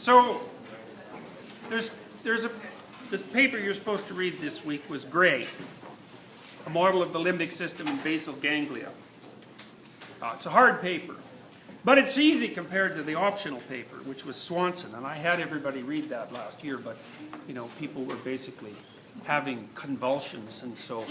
So the paper you're supposed to read this week was Gray, a model of the limbic system in basal ganglia. It's a hard paper, but it's easy compared to the optional paper, which was Swanson, and I had everybody read that last year, but people were basically having convulsions, and so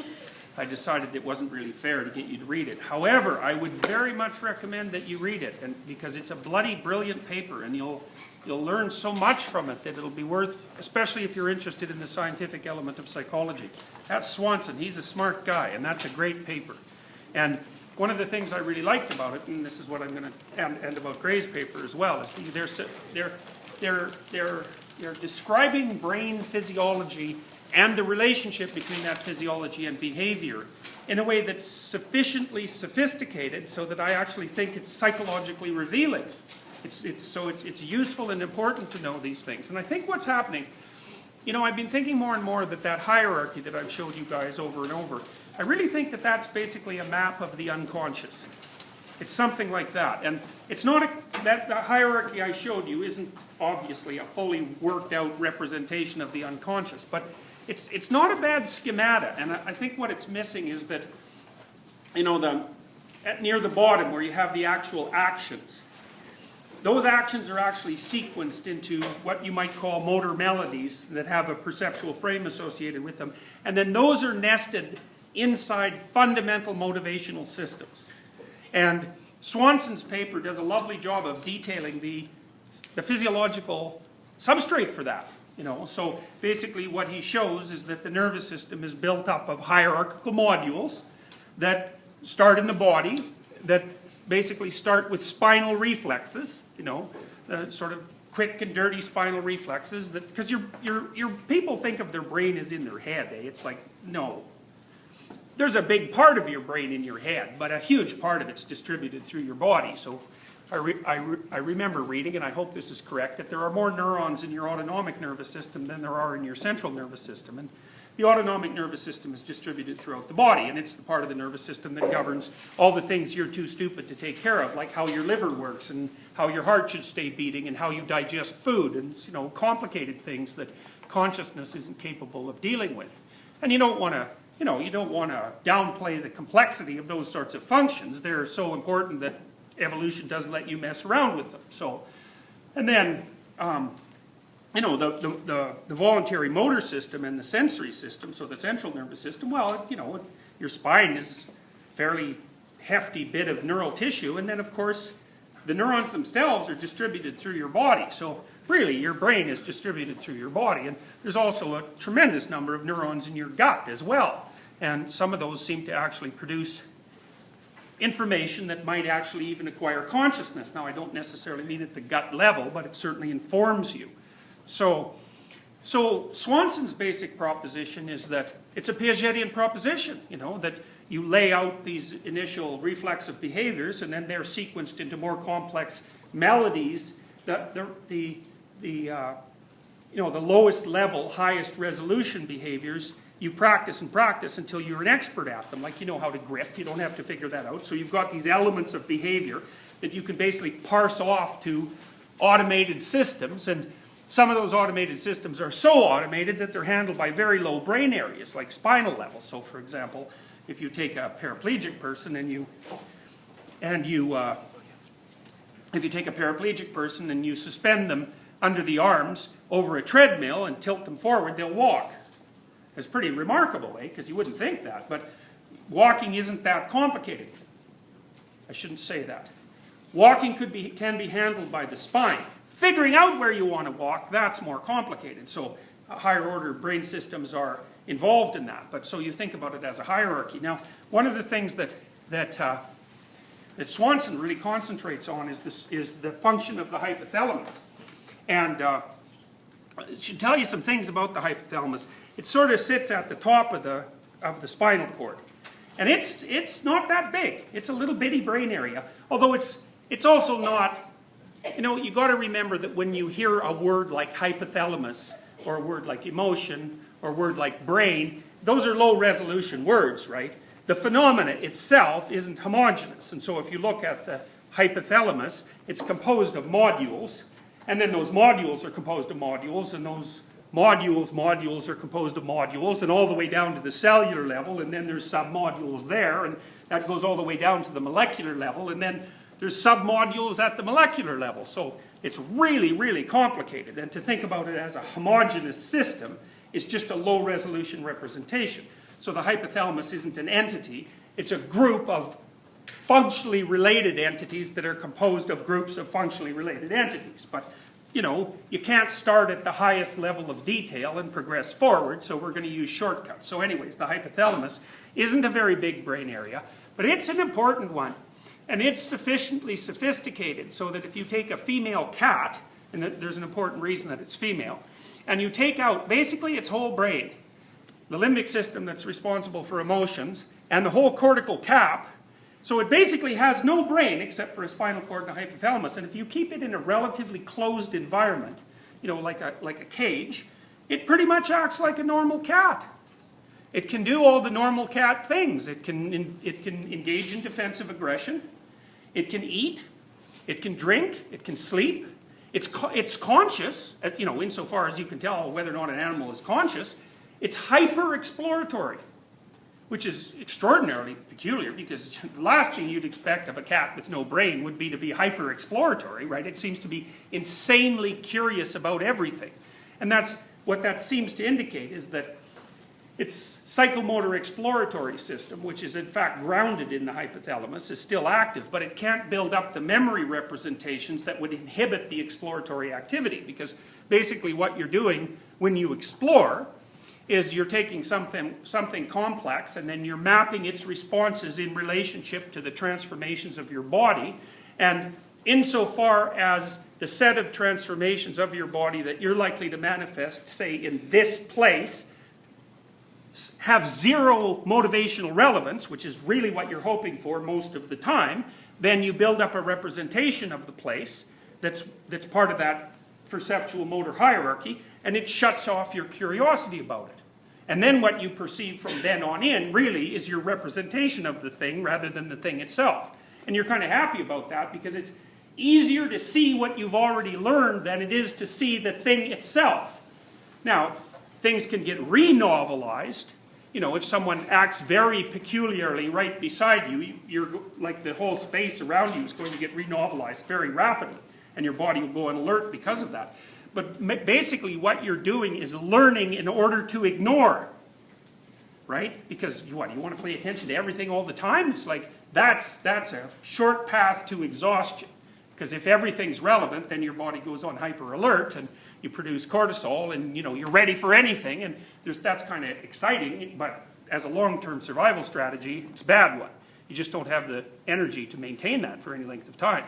I decided it wasn't really fair to get you to read it. However, I would very much recommend that you read it, and because it's a bloody brilliant paper, and you'll learn so much from it that it'll be worth, especially if you're interested in the scientific element of psychology. That's Swanson. He's a smart guy, and that's a great paper. And one of the things I really liked about it, and this is what I'm going to, and about Gray's paper as well, is they're describing brain physiology and the relationship between that physiology and behavior in a way that's sufficiently sophisticated so that I actually think it's psychologically revealing. It's useful and important to know these things. And I think what's happening, I've been thinking more and more that hierarchy that I've showed you guys over and over, I really think that that's basically a map of the unconscious. It's something like that. And it's not that the hierarchy I showed you isn't obviously a fully worked out representation of the unconscious, but it's not a bad schemata. And I think what it's missing is that, near the bottom where you have the actual actions, those actions are actually sequenced into what you might call motor melodies that have a perceptual frame associated with them. And then those are nested inside fundamental motivational systems. And Swanson's paper does a lovely job of detailing the physiological substrate for that. So basically what he shows is that the nervous system is built up of hierarchical modules that start in the body, that basically start with spinal reflexes, the sort of quick and dirty spinal reflexes, that because your people think of their brain as in their head, eh? It's like, no. There's a big part of your brain in your head, but a huge part of it's distributed through your body. So I remember reading, and I hope this is correct, that there are more neurons in your autonomic nervous system than there are in your central nervous system. And the autonomic nervous system is distributed throughout the body, and it's the part of the nervous system that governs all the things you're too stupid to take care of, like how your liver works, and how your heart should stay beating, and how you digest food, and complicated things that consciousness isn't capable of dealing with. And you don't want to downplay the complexity of those sorts of functions. They're so important that evolution doesn't let you mess around with them. So, and then, the voluntary motor system and the sensory system, so the central nervous system, well, your spine is a fairly hefty bit of neural tissue, and then, of course, the neurons themselves are distributed through your body. So, really, your brain is distributed through your body, and there's also a tremendous number of neurons in your gut as well. And some of those seem to actually produce information that might actually even acquire consciousness. Now, I don't necessarily mean at the gut level, but it certainly informs you. So Swanson's basic proposition is that it's a Piagetian proposition, that you lay out these initial reflexive behaviors, and then they're sequenced into more complex melodies. The lowest level, highest resolution behaviors, you practice and practice until you're an expert at them. Like you know how to grip, you don't have to figure that out. So you've got these elements of behavior that you can basically parse off to automated systems, and some of those automated systems are so automated that they're handled by very low brain areas, like spinal level. So for example, if you take a paraplegic person if you take a paraplegic person and you suspend them under the arms over a treadmill and tilt them forward, they'll walk. It's pretty remarkable, because you wouldn't think that, but walking isn't that complicated. I shouldn't say that. Walking can be handled by the spine. Figuring out where you want to walk, that's more complicated. So higher order brain systems are involved in that. But so you think about it as a hierarchy. Now, one of the things that Swanson really concentrates on is the function of the hypothalamus. And I should tell you some things about the hypothalamus. It sort of sits at the top of the spinal cord. And it's not that big. It's a little bitty brain area. Although it's also not, you got to remember that when you hear a word like hypothalamus, or a word like emotion, or a word like brain, those are low resolution words, right? The phenomena itself isn't homogeneous. And so if you look at the hypothalamus, it's composed of modules. And then those modules are composed of modules, and those modules are composed of modules, and all the way down to the cellular level, and then there's submodules there, and that goes all the way down to the molecular level, and then there's submodules at the molecular level. So it's really, really complicated, and to think about it as a homogeneous system is just a low-resolution representation. So the hypothalamus isn't an entity, it's a group of functionally related entities that are composed of groups of functionally related entities. But, you know, you can't start at the highest level of detail and progress forward, so we're going to use shortcuts. So anyways, the hypothalamus isn't a very big brain area, but it's an important one. And it's sufficiently sophisticated so that if you take a female cat, and there's an important reason that it's female, and you take out basically its whole brain, the limbic system that's responsible for emotions, and the whole cortical cap, so it basically has no brain except for a spinal cord and a hypothalamus. And if you keep it in a relatively closed environment, you know, like a cage, it pretty much acts like a normal cat. It can do all the normal cat things. It can engage in defensive aggression. It can eat. It can drink. It can sleep. It's conscious, you know, insofar as you can tell whether or not an animal is conscious. It's hyper-exploratory, which is extraordinarily peculiar because the last thing you'd expect of a cat with no brain would be to be hyper-exploratory, right? It seems to be insanely curious about everything. And that's what that seems to indicate, is that its psychomotor exploratory system, which is in fact grounded in the hypothalamus, is still active, but it can't build up the memory representations that would inhibit the exploratory activity, because basically what you're doing when you explore is you're taking something complex and then you're mapping its responses in relationship to the transformations of your body, and insofar as the set of transformations of your body that you're likely to manifest, say in this place, have zero motivational relevance, which is really what you're hoping for most of the time, then you build up a representation of the place that's part of that perceptual motor hierarchy, and it shuts off your curiosity about it. And then what you perceive from then on in really is your representation of the thing rather than the thing itself. And you're kind of happy about that because it's easier to see what you've already learned than it is to see the thing itself. Now, things can get re-novelized. You know, if someone acts very peculiarly right beside you, you're like the whole space around you is going to get re-novelized very rapidly, and your body will go on alert because of that. But basically what you're doing is learning in order to ignore, right? Because you want to pay attention to everything all the time? It's like, that's a short path to exhaustion. Because if everything's relevant, then your body goes on hyper alert, and you produce cortisol, and you know, you're ready for anything, and that's kind of exciting, but as a long-term survival strategy, it's a bad one. You just don't have the energy to maintain that for any length of time.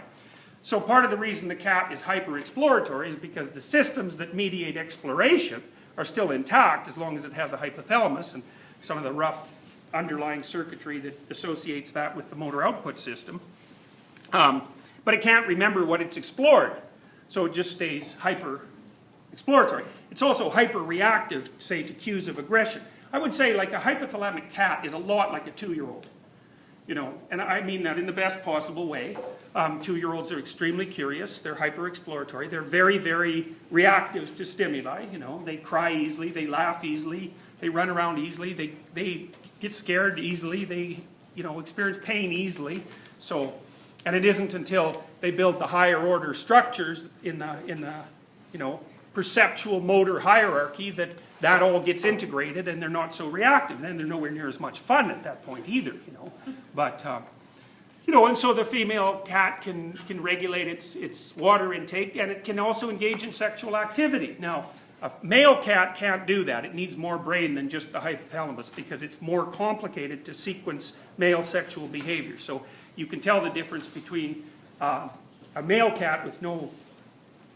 So part of the reason the cat is hyper-exploratory is because the systems that mediate exploration are still intact as long as it has a hypothalamus and some of the rough underlying circuitry that associates that with the motor output system. But it can't remember what it's explored, so it just stays hyper-exploratory. It's also hyper-reactive, say, to cues of aggression. I would say like a hypothalamic cat is a lot like a 2-year-old. You know, and I mean that in the best possible way. 2-year-olds are extremely curious, they're hyper-exploratory, they're very, very reactive to stimuli, you know, they cry easily, they laugh easily, they run around easily, they get scared easily, they, you know, experience pain easily. So, and it isn't until they build the higher order structures in the you know, perceptual motor hierarchy that all gets integrated and they're not so reactive. Then they're nowhere near as much fun at that point either, you know. But, you know, and so the female cat can regulate its water intake, and it can also engage in sexual activity. Now, a male cat can't do that. It needs more brain than just the hypothalamus because it's more complicated to sequence male sexual behavior. So you can tell the difference between a male cat with no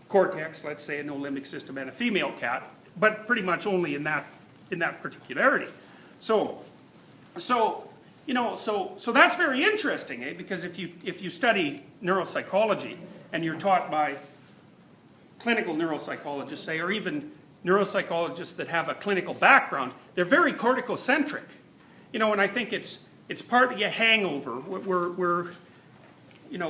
cortex, let's say, no limbic system, and a female cat, but pretty much only in that particularity. So you know, so that's very interesting, eh? Because if you study neuropsychology and you're taught by clinical neuropsychologists, say, or even neuropsychologists that have a clinical background, they're very corticocentric. You know, and I think it's partly a hangover.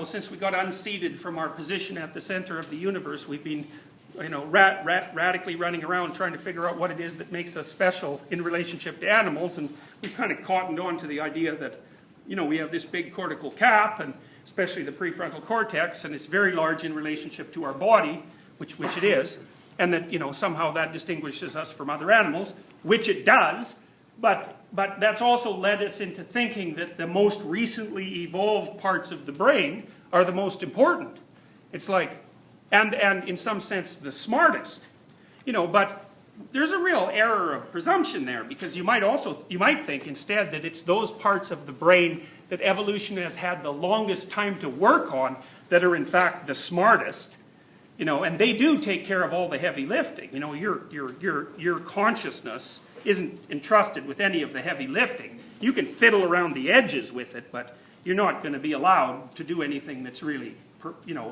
since we got unseated from our position at the center of the universe, we've been, radically running around trying to figure out what it is that makes us special in relationship to animals, and we've kind of cottoned on to the idea that, we have this big cortical cap, and especially the prefrontal cortex, and it's very large in relationship to our body, which it is, and that, somehow that distinguishes us from other animals, which it does, but that's also led us into thinking that the most recently evolved parts of the brain are the most important. It's like, and in some sense the smartest, but there's a real error of presumption there, because you might think instead that it's those parts of the brain that evolution has had the longest time to work on that are in fact the smartest, and they do take care of all the heavy lifting. Your consciousness isn't entrusted with any of the heavy lifting. You can fiddle around the edges with it, but you're not going to be allowed to do anything that's really,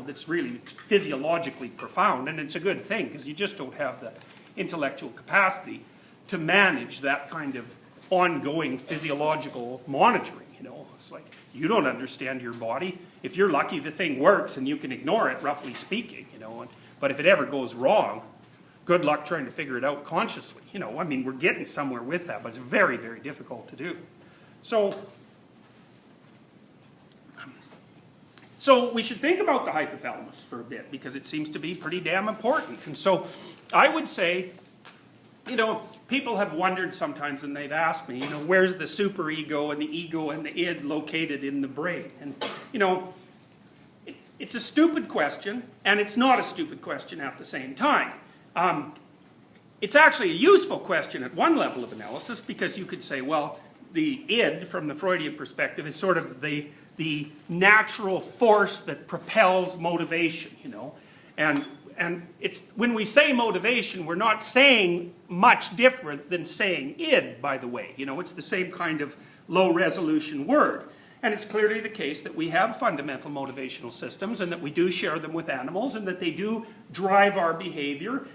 that's really physiologically profound, and it's a good thing, because you just don't have the intellectual capacity to manage that kind of ongoing physiological monitoring. It's like, you don't understand your body. If you're lucky, the thing works and you can ignore it, roughly speaking, but if it ever goes wrong, good luck trying to figure it out consciously. We're getting somewhere with that, but it's very, very difficult to do. So we should think about the hypothalamus for a bit, because it seems to be pretty damn important. And so I would say, people have wondered sometimes, and they've asked me, where's the superego and the ego and the id located in the brain? And, it's a stupid question, and it's not a stupid question at the same time. It's actually a useful question at one level of analysis, because you could say, well, the id, from the Freudian perspective, is sort of the natural force that propels motivation, And it's, when we say motivation, we're not saying much different than saying id, by the way. It's the same kind of low-resolution word. And it's clearly the case that we have fundamental motivational systems, and that we do share them with animals, and that they do drive our behavior,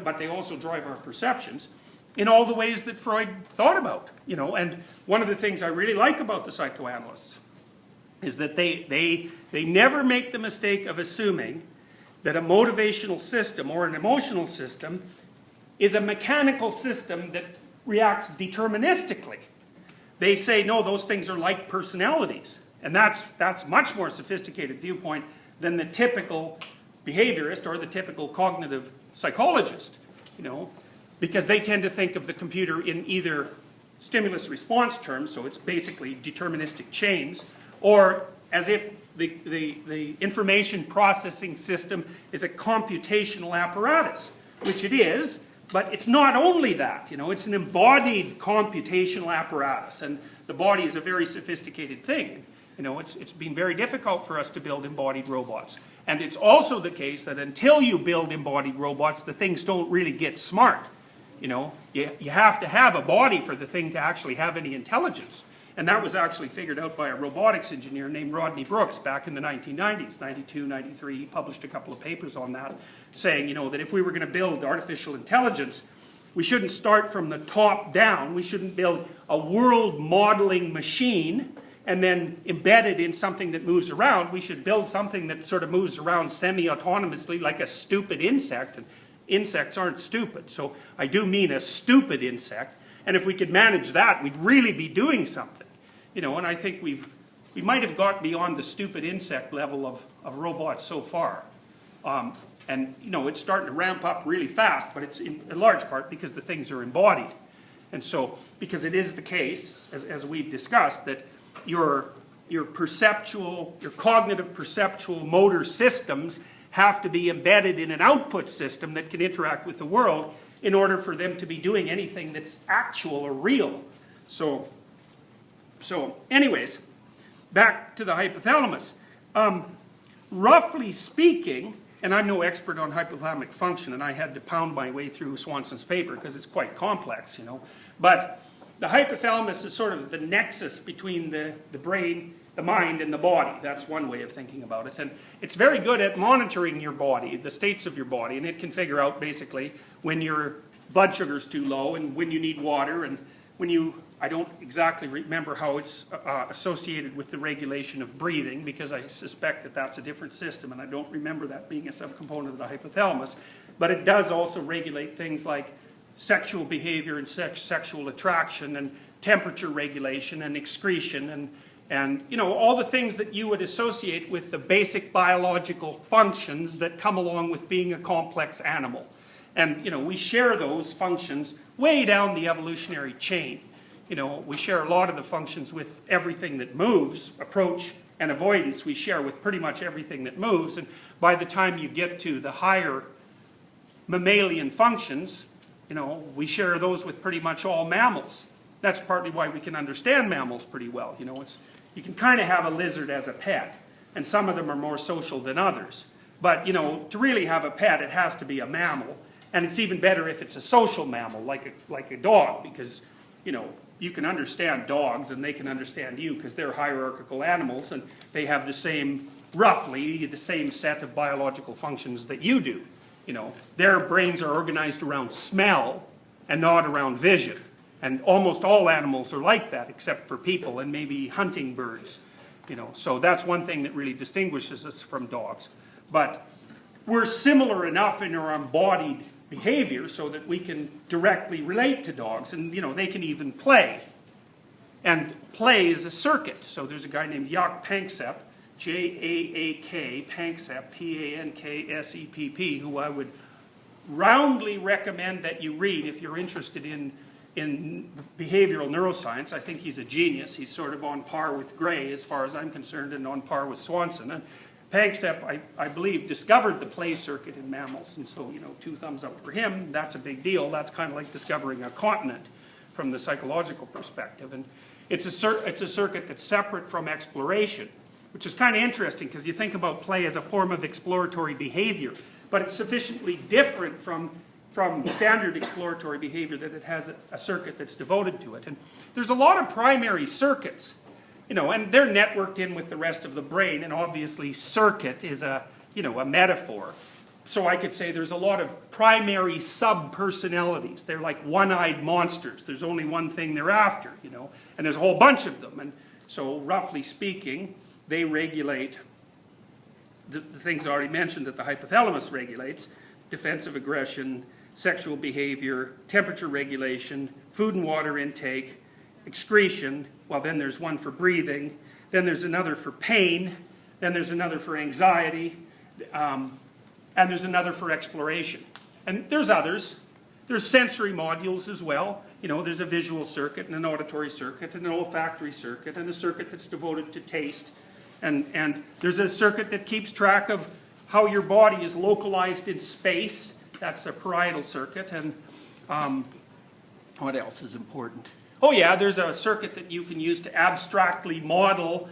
but they also drive our perceptions in all the ways that Freud thought about. And one of the things I really like about the psychoanalysts is that they never make the mistake of assuming that a motivational system or an emotional system is a mechanical system that reacts deterministically. They say, no, those things are like personalities. And that's much more sophisticated viewpoint than the typical behaviorist or the typical cognitive psychologist, because they tend to think of the computer in either stimulus-response terms, so it's basically deterministic chains, or as if the information processing system is a computational apparatus, which it is, but it's not only that, it's an embodied computational apparatus, and the body is a very sophisticated thing. It's been very difficult for us to build embodied robots. And it's also the case that until you build embodied robots, the things don't really get smart. You have to have a body for the thing to actually have any intelligence. And that was actually figured out by a robotics engineer named Rodney Brooks back in the 1990s, 92, 93. He published a couple of papers on that, saying, that if we were going to build artificial intelligence, we shouldn't start from the top down. We shouldn't build a world modeling machine and then embed it in something that moves around. We should build something that sort of moves around semi-autonomously like a stupid insect. And insects aren't stupid, so I do mean a stupid insect. And if we could manage that, we'd really be doing something. And I think we might have got beyond the stupid insect level of robots so far. And it's starting to ramp up really fast, but it's in large part because the things are embodied. And so, because it is the case, as we've discussed, that your cognitive perceptual motor systems have to be embedded in an output system that can interact with the world in order for them to be doing anything that's actual or real. So anyways, back to the hypothalamus. Roughly speaking, and I'm no expert on hypothalamic function, and I had to pound my way through Swanson's paper because it's quite complex, but the hypothalamus is sort of the nexus between the brain, the mind, and the body. That's one way of thinking about it. And it's very good at monitoring your body, the states of your body, and it can figure out basically when your blood sugar's too low and when you need water and I don't exactly remember how it's associated with the regulation of breathing, because I suspect that that's a different system, and I don't remember that being a subcomponent of the hypothalamus. But it does also regulate things like sexual behavior and sexual attraction, and temperature regulation and excretion, and you know, all the things that you would associate with the basic biological functions that come along with being a complex animal. And you know, we share those functions way down the evolutionary chain. You know, we share a lot of the functions with everything that moves. Approach and avoidance we share with pretty much everything that moves, and by the time you get to the higher mammalian functions, you know, we share those with pretty much all mammals. That's partly why we can understand mammals pretty well. You know, you can kind of have a lizard as a pet, and some of them are more social than others. But, you know, to really have a pet, it has to be a mammal. And it's even better if it's a social mammal, like a dog, because, you know, you can understand dogs and they can understand you, because they're hierarchical animals and they have the same, roughly, the same set of biological functions that you do. You know, their brains are organized around smell and not around vision. And almost all animals are like that, except for people and maybe hunting birds. You know, so that's one thing that really distinguishes us from dogs. But we're similar enough in our embodied behavior so that we can directly relate to dogs, and you know, they can even play. And play is a circuit. So there's a guy named Jaak Panksepp, J-A-A-K, Panksepp, P-A-N-K-S-E-P-P, who I would roundly recommend that you read if you're interested in behavioral neuroscience. I think he's a genius. He's sort of on par with Gray as far as I'm concerned, and on par with Swanson. And Panksepp, I believe, discovered the play circuit in mammals, and so, you know, 2 thumbs up for him. That's a big deal. That's kind of like discovering a continent from the psychological perspective. And it's a circuit that's separate from exploration, which is kind of interesting, because you think about play as a form of exploratory behavior, but it's sufficiently different from standard exploratory behavior that it has a circuit that's devoted to it. And there's a lot of primary circuits, you know, and they're networked in with the rest of the brain, and obviously circuit is a metaphor. So I could say there's a lot of primary sub-personalities. They're like one-eyed monsters. There's only one thing they're after, you know, and there's a whole bunch of them. And so roughly speaking, they regulate the things I already mentioned that the hypothalamus regulates: defensive aggression, sexual behavior, temperature regulation, food and water intake, excretion. Well, then there's one for breathing, then there's another for pain, then there's another for anxiety, and there's another for exploration. And there's others. There's sensory modules as well. You know, there's a visual circuit and an auditory circuit and an olfactory circuit and a circuit that's devoted to taste. And there's a circuit that keeps track of how your body is localized in space. That's the parietal circuit. And what else is important? Oh yeah, there's a circuit that you can use to abstractly model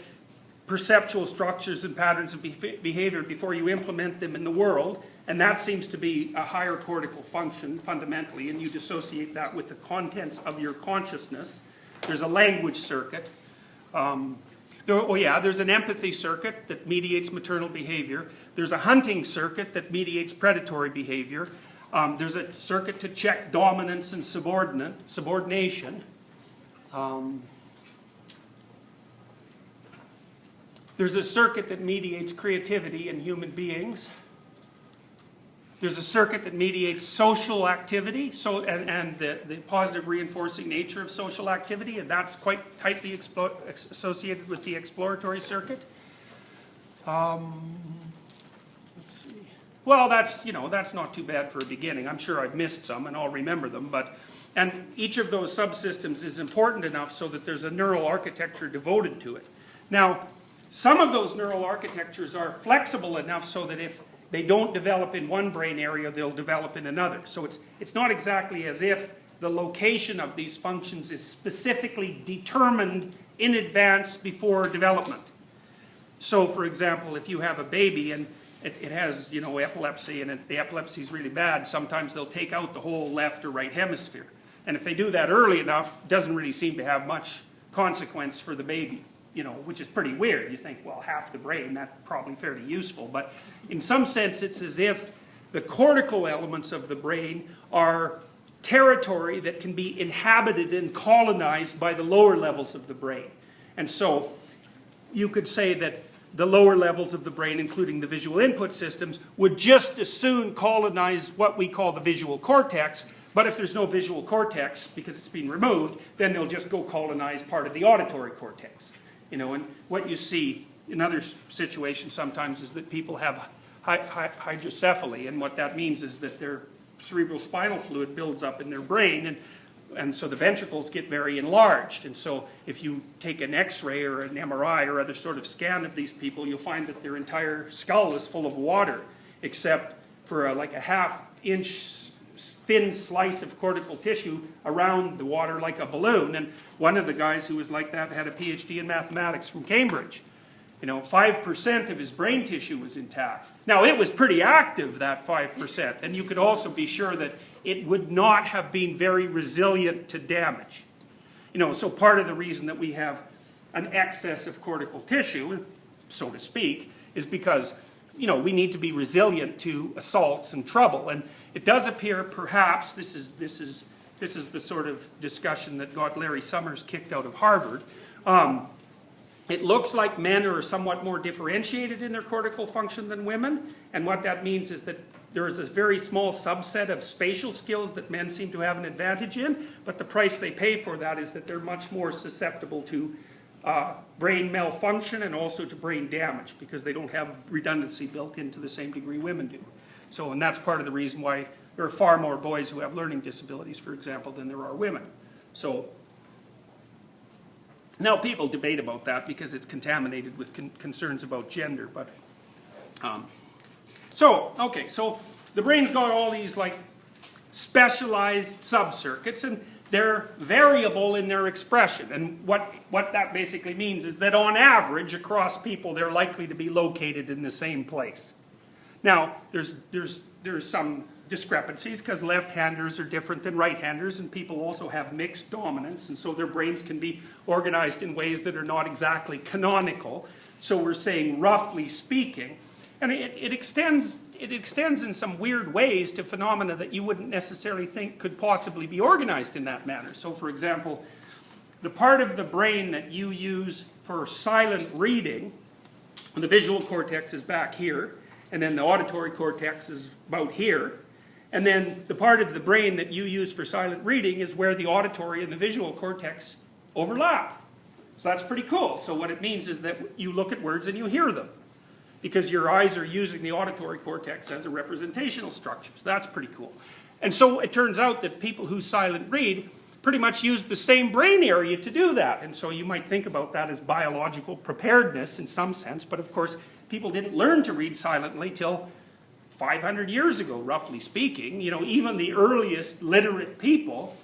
perceptual structures and patterns of behavior before you implement them in the world. And that seems to be a higher cortical function fundamentally, and you dissociate that with the contents of your consciousness. There's a language circuit. There's an empathy circuit that mediates maternal behavior. There's a hunting circuit that mediates predatory behavior. There's a circuit to check dominance and subordination. There's a circuit that mediates creativity in human beings. There's a circuit that mediates social activity, and the positive reinforcing nature of social activity, and that's quite tightly associated with the exploratory circuit. Let's see. Well, that's not too bad for a beginning. I'm sure I've missed some, and I'll remember them. And each of those subsystems is important enough so that there's a neural architecture devoted to it. Now, some of those neural architectures are flexible enough so that if they don't develop in one brain area, they'll develop in another. So it's not exactly as if the location of these functions is specifically determined in advance before development. So, for example, if you have a baby and it has, epilepsy, and the epilepsy is really bad, sometimes they'll take out the whole left or right hemisphere. And if they do that early enough, it doesn't really seem to have much consequence for the baby. Which is pretty weird. You think, well, half the brain, that's probably fairly useful. But in some sense, it's as if the cortical elements of the brain are territory that can be inhabited and colonized by the lower levels of the brain. And so you could say that the lower levels of the brain, including the visual input systems, would just as soon colonize what we call the visual cortex, but if there's no visual cortex, because it's been removed, then they'll just go colonize part of the auditory cortex. You know, and what you see in other situations sometimes is that people have hydrocephaly, and what that means is that their cerebral spinal fluid builds up in their brain, and so the ventricles get very enlarged. And so if you take an X-ray or an MRI or other sort of scan of these people, you'll find that their entire skull is full of water, except for like a half-inch thin slice of cortical tissue around the water like a balloon. And one of the guys who was like that had a PhD in mathematics from Cambridge. You know, 5% of his brain tissue was intact. Now, it was pretty active, that 5%, and you could also be sure that it would not have been very resilient to damage. You know, so part of the reason that we have an excess of cortical tissue, so to speak, is because, you know, we need to be resilient to assaults and trouble. And it does appear, perhaps, this is the sort of discussion that got Larry Summers kicked out of Harvard. It looks like men are somewhat more differentiated in their cortical function than women, and what that means is that there is a very small subset of spatial skills that men seem to have an advantage in, but the price they pay for that is that they're much more susceptible to brain malfunction and also to brain damage, because they don't have redundancy built in to the same degree women do. So, and that's part of the reason why there are far more boys who have learning disabilities, for example, than there are women. So, now people debate about that because it's contaminated with concerns about gender, but so the brain's got all these like specialized subcircuits, and they're variable in their expression. And what that basically means is that on average across people they're likely to be located in the same place. Now there's some discrepancies because left-handers are different than right-handers, and people also have mixed dominance, and so their brains can be organized in ways that are not exactly canonical. So we're saying roughly speaking, and it extends in some weird ways to phenomena that you wouldn't necessarily think could possibly be organized in that manner. So for example, the part of the brain that you use for silent reading, the visual cortex is back here, and then the auditory cortex is about here. And then the part of the brain that you use for silent reading is where the auditory and the visual cortex overlap. So that's pretty cool. So what it means is that you look at words and you hear them, because your eyes are using the auditory cortex as a representational structure. So that's pretty cool. And so it turns out that people who silent read pretty much use the same brain area to do that. And so you might think about that as biological preparedness in some sense, but of course people didn't learn to read silently till 500 years ago, roughly speaking. You know, even the earliest literate people,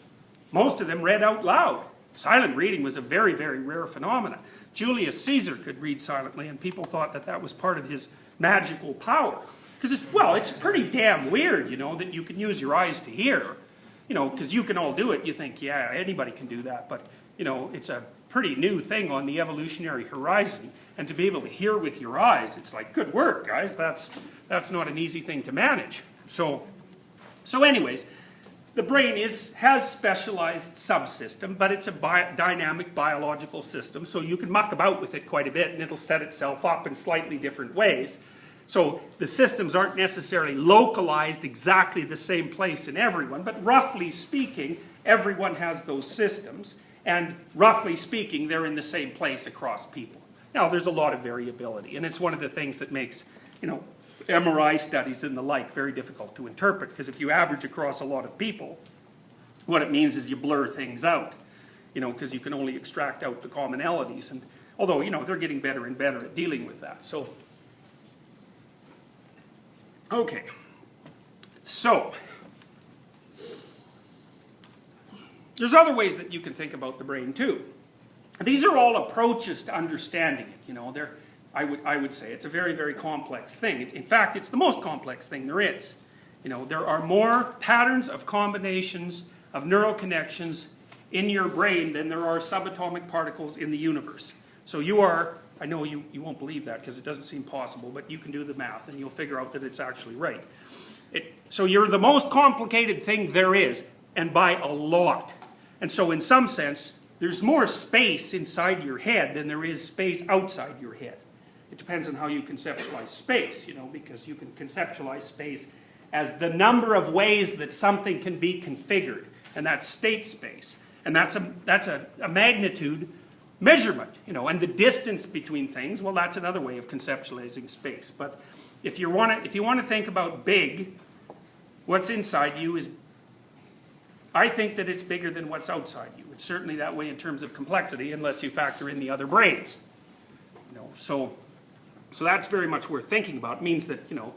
most of them read out loud. Silent reading was a very, very rare phenomenon. Julius Caesar could read silently, and people thought that that was part of his magical power. Because it's pretty damn weird, you know, that you can use your eyes to hear. You know, because you can all do it. You think, yeah, anybody can do that. But, you know, it's a pretty new thing on the evolutionary horizon. And to be able to hear with your eyes, it's like, good work, guys. That's not an easy thing to manage. So anyways, the brain has specialized subsystem, but it's a dynamic biological system, so you can muck about with it quite a bit, and it'll set itself up in slightly different ways. So the systems aren't necessarily localized exactly the same place in everyone, but roughly speaking, everyone has those systems, and roughly speaking, they're in the same place across people. Now, there's a lot of variability, and it's one of the things that makes, you know, MRI studies and the like very difficult to interpret, because if you average across a lot of people, what it means is you blur things out, you know, because you can only extract out the commonalities. And although, you know, they're getting better and better at dealing with that. So, okay. So, there's other ways that you can think about the brain too. These are all approaches to understanding it, you know. I would say it's a very, very complex thing. In fact, it's the most complex thing there is. You know, there are more patterns of combinations of neural connections in your brain than there are subatomic particles in the universe. So you are, I know you won't believe that because it doesn't seem possible, but you can do the math and you'll figure out that it's actually right. So you're the most complicated thing there is. and by a lot. And so in some sense, there's more space inside your head than there is space outside your head. It depends on how you conceptualize space, you know, because you can conceptualize space as the number of ways that something can be configured, and that's state space. And that's a magnitude measurement, you know, and the distance between things, well, that's another way of conceptualizing space. But if you want to think about big, what's inside you is, I think that it's bigger than what's outside you. It's certainly that way in terms of complexity, unless you factor in the other brains. You know, so that's very much worth thinking about. It means that, you know,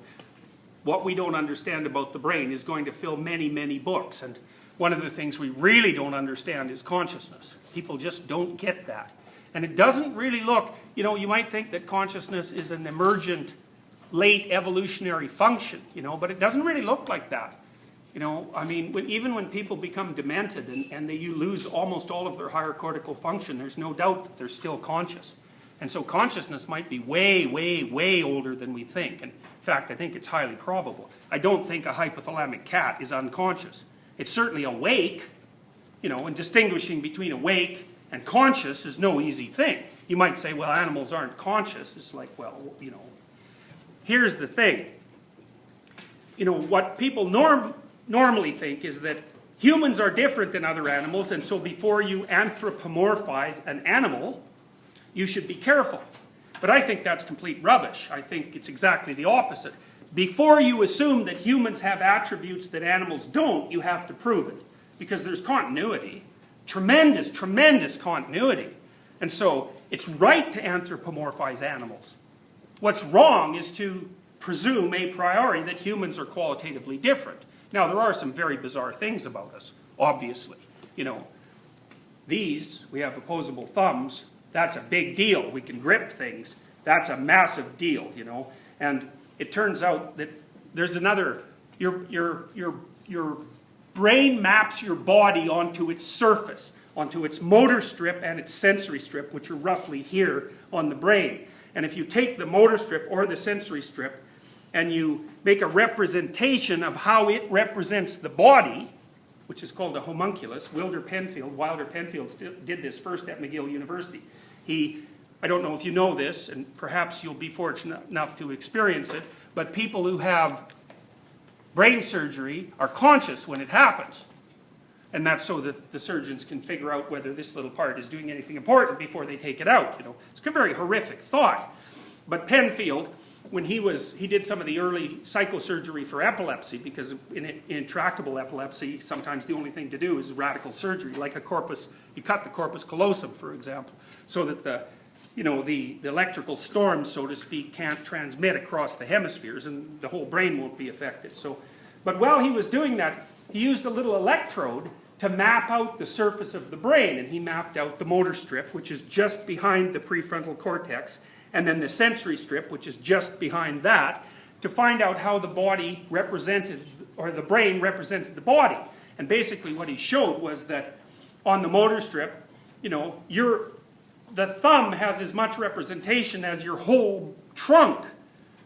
what we don't understand about the brain is going to fill many, many books. And one of the things we really don't understand is consciousness. People just don't get that. And it doesn't really look, you know, you might think that consciousness is an emergent, late evolutionary function, you know, but it doesn't really look like that. You know, I mean, even when people become demented and you lose almost all of their higher cortical function, there's no doubt that they're still conscious. And so consciousness might be way, way, way older than we think. And in fact, I think it's highly probable. I don't think a hypothalamic cat is unconscious. It's certainly awake, you know, and distinguishing between awake and conscious is no easy thing. You might say, well, animals aren't conscious. It's like, well, you know, here's the thing. You know, what people normally think is that humans are different than other animals, and so before you anthropomorphize an animal, you should be careful. But I think that's complete rubbish. I think it's exactly the opposite. Before you assume that humans have attributes that animals don't, you have to prove it. Because there's continuity. Tremendous, tremendous continuity. And so it's right to anthropomorphize animals. What's wrong is to presume a priori that humans are qualitatively different. Now, there are some very bizarre things about us, obviously. You know, we have opposable thumbs. That's a big deal. We can grip things. That's a massive deal, you know. And it turns out that there's another, your brain maps your body onto its surface, onto its motor strip and its sensory strip, which are roughly here on the brain. And if you take the motor strip or the sensory strip and you make a representation of how it represents the body, which is called a homunculus. Wilder Penfield did this first at McGill University. I don't know if you know this, and perhaps you'll be fortunate enough to experience it, but people who have brain surgery are conscious when it happens. And that's so that the surgeons can figure out whether this little part is doing anything important before they take it out. You know, it's a very horrific thought. But Penfield, when he did some of the early psychosurgery for epilepsy, because in intractable epilepsy, sometimes the only thing to do is radical surgery, like you cut the corpus callosum, for example, so that the electrical storm, so to speak, can't transmit across the hemispheres and the whole brain won't be affected. But while he was doing that, he used a little electrode to map out the surface of the brain, and he mapped out the motor strip, which is just behind the prefrontal cortex, and then the sensory strip, which is just behind that, to find out how the body represented, or the brain represented the body. And basically what he showed was that on the motor strip, you know, the thumb has as much representation as your whole trunk.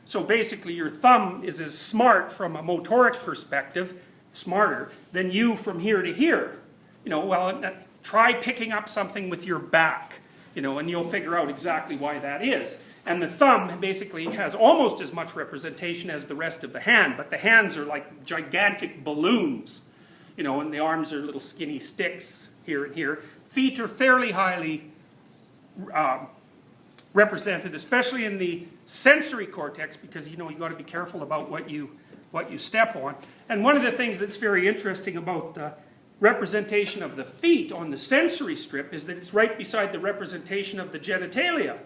So basically your thumb is as smart from a motoric perspective, smarter, than you from here to here. You know, well, try picking up something with your back, you know, and you'll figure out exactly why that is. And the thumb basically has almost as much representation as the rest of the hand, but the hands are like gigantic balloons, you know, and the arms are little skinny sticks here and here. Feet are fairly highly represented, especially in the sensory cortex, because, you know, you've got to be careful about what you step on. And one of the things that's very interesting about the representation of the feet on the sensory strip is that it's right beside the representation of the genitalia.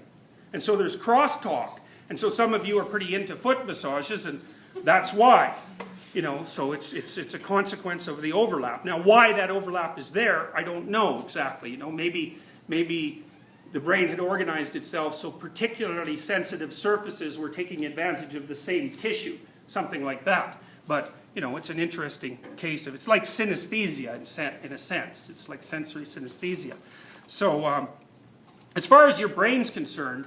And so there's crosstalk. And so some of you are pretty into foot massages, and that's why. You know, so it's a consequence of the overlap. Now, why that overlap is there, I don't know exactly. You know, maybe the brain had organized itself so particularly sensitive surfaces were taking advantage of the same tissue, something like that. But, you know, it's an interesting case of, it's like synesthesia in a sense. It's like sensory synesthesia. So, as far as your brain's concerned,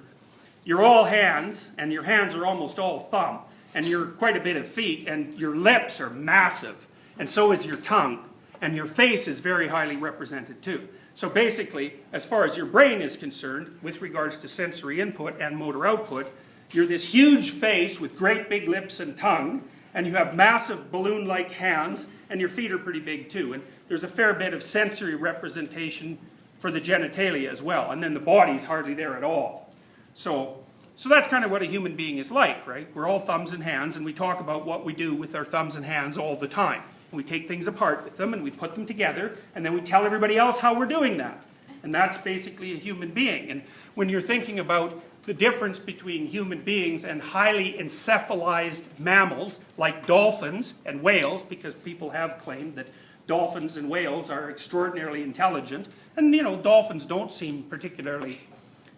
you're all hands, and your hands are almost all thumb, and you're quite a bit of feet, and your lips are massive, and so is your tongue. And your face is very highly represented too. So basically, as far as your brain is concerned, with regards to sensory input and motor output, you're this huge face with great big lips and tongue, and you have massive balloon-like hands, and your feet are pretty big too. And there's a fair bit of sensory representation for the genitalia as well, and then the body's hardly there at all. So that's kind of what a human being is like, right? We're all thumbs and hands, and we talk about what we do with our thumbs and hands all the time. And we take things apart with them, and we put them together, and then we tell everybody else how we're doing that. And that's basically a human being. And when you're thinking about the difference between human beings and highly encephalized mammals, like dolphins and whales, because people have claimed that dolphins and whales are extraordinarily intelligent, and dolphins don't seem particularly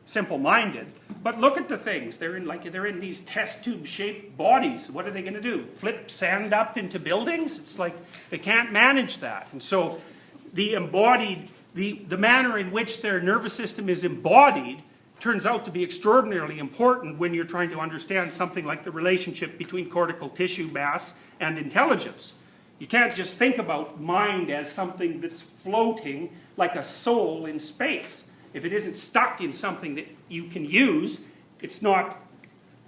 simple-minded, but look at the things. They're in these test tube shaped bodies. What are they going to do? Flip sand up into buildings? It's like they can't manage that. And so the manner in which their nervous system is embodied turns out to be extraordinarily important when you're trying to understand something like the relationship between cortical tissue mass and intelligence. You can't just think about mind as something that's floating like a soul in space. If it isn't stuck in something that you can use, it's not